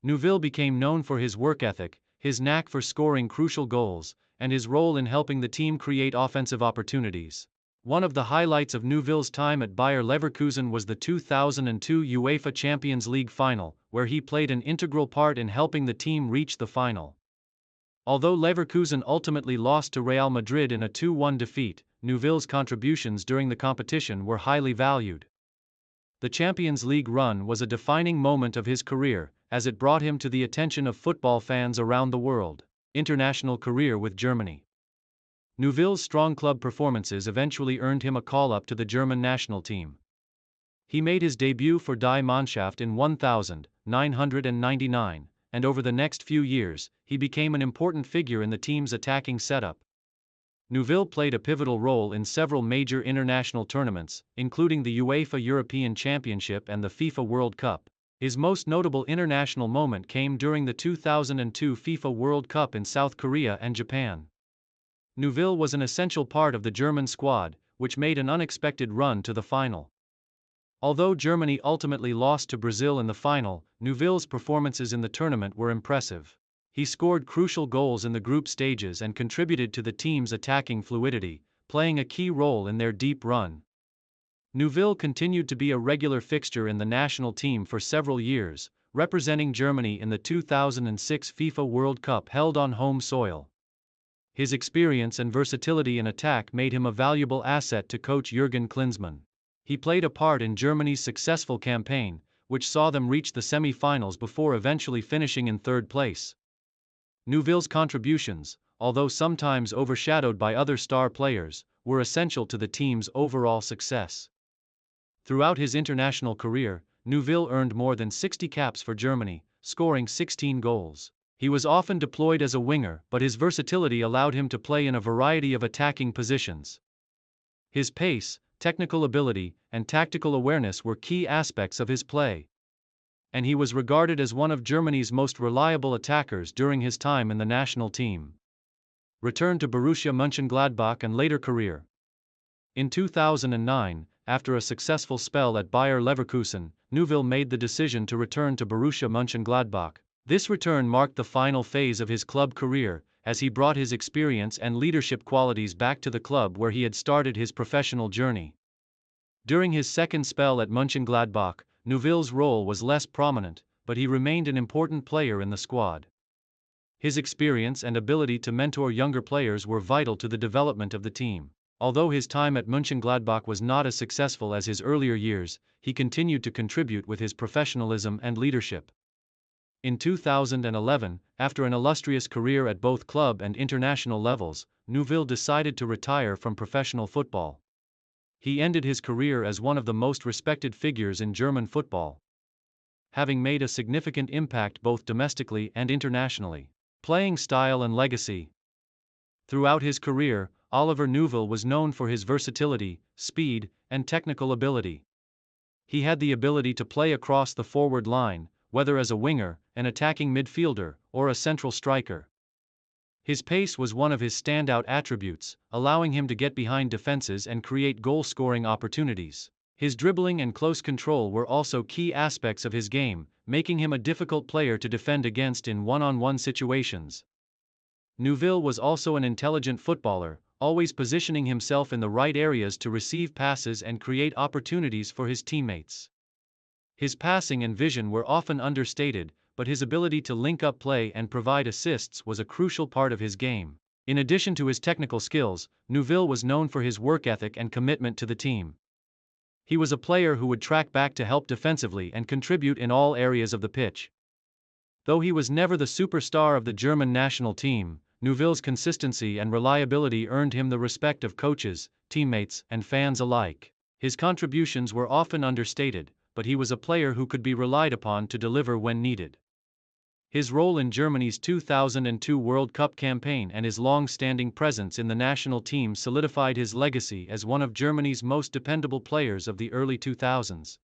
Neuville became known for his work ethic, his knack for scoring crucial goals, and his role in helping the team create offensive opportunities. One of the highlights of Neuville's time at Bayer Leverkusen was the 2002 UEFA Champions League final, where he played an integral part in helping the team reach the final. Although Leverkusen ultimately lost to Real Madrid in a 2-1 defeat, Neuville's contributions during the competition were highly valued. The Champions League run was a defining moment of his career, as it brought him to the attention of football fans around the world. International career with Germany. Neuville's strong club performances eventually earned him a call-up to the German national team. He made his debut for Die Mannschaft in 1999, and over the next few years, he became an important figure in the team's attacking setup. Neuville played a pivotal role in several major international tournaments, including the UEFA European Championship and the FIFA World Cup. His most notable international moment came during the 2002 FIFA World Cup in South Korea and Japan. Neuville was an essential part of the German squad, which made an unexpected run to the final. Although Germany ultimately lost to Brazil in the final, Neuville's performances in the tournament were impressive. He scored crucial goals in the group stages and contributed to the team's attacking fluidity, playing a key role in their deep run. Neuville continued to be a regular fixture in the national team for several years, representing Germany in the 2006 FIFA World Cup held on home soil. His experience and versatility in attack made him a valuable asset to coach Jürgen Klinsmann. He played a part in Germany's successful campaign, which saw them reach the semi-finals before eventually finishing in third place. Neuville's contributions, although sometimes overshadowed by other star players, were essential to the team's overall success. Throughout his international career, Neuville earned more than 60 caps for Germany, scoring 16 goals. He was often deployed as a winger, but his versatility allowed him to play in a variety of attacking positions. His pace, technical ability, and tactical awareness were key aspects of his play. And he was regarded as one of Germany's most reliable attackers during his time in the national team. Return to Borussia Mönchengladbach and later career. In 2009, after a successful spell at Bayer Leverkusen, Neuville made the decision to return to Borussia Mönchengladbach. This return marked the final phase of his club career, as he brought his experience and leadership qualities back to the club where he had started his professional journey. During his second spell at Mönchengladbach, Neuville's role was less prominent, but he remained an important player in the squad. His experience and ability to mentor younger players were vital to the development of the team. Although his time at Mönchengladbach was not as successful as his earlier years, he continued to contribute with his professionalism and leadership. In 2011, after an illustrious career at both club and international levels, Neuville decided to retire from professional football. He ended his career as one of the most respected figures in German football, having made a significant impact both domestically and internationally. Playing style and legacy. Throughout his career, Oliver Neuville was known for his versatility, speed, and technical ability. He had the ability to play across the forward line, whether as a winger, an attacking midfielder, or a central striker. His pace was one of his standout attributes, allowing him to get behind defenses and create goal-scoring opportunities. His dribbling and close control were also key aspects of his game, making him a difficult player to defend against in one-on-one situations. Neuville was also an intelligent footballer, always positioning himself in the right areas to receive passes and create opportunities for his teammates. His passing and vision were often understated, but his ability to link up play and provide assists was a crucial part of his game. In addition to his technical skills, Neuville was known for his work ethic and commitment to the team. He was a player who would track back to help defensively and contribute in all areas of the pitch. Though he was never the superstar of the German national team, Neuville's consistency and reliability earned him the respect of coaches, teammates, and fans alike. His contributions were often understated, but he was a player who could be relied upon to deliver when needed. His role in Germany's 2002 World Cup campaign and his long-standing presence in the national team solidified his legacy as one of Germany's most dependable players of the early 2000s.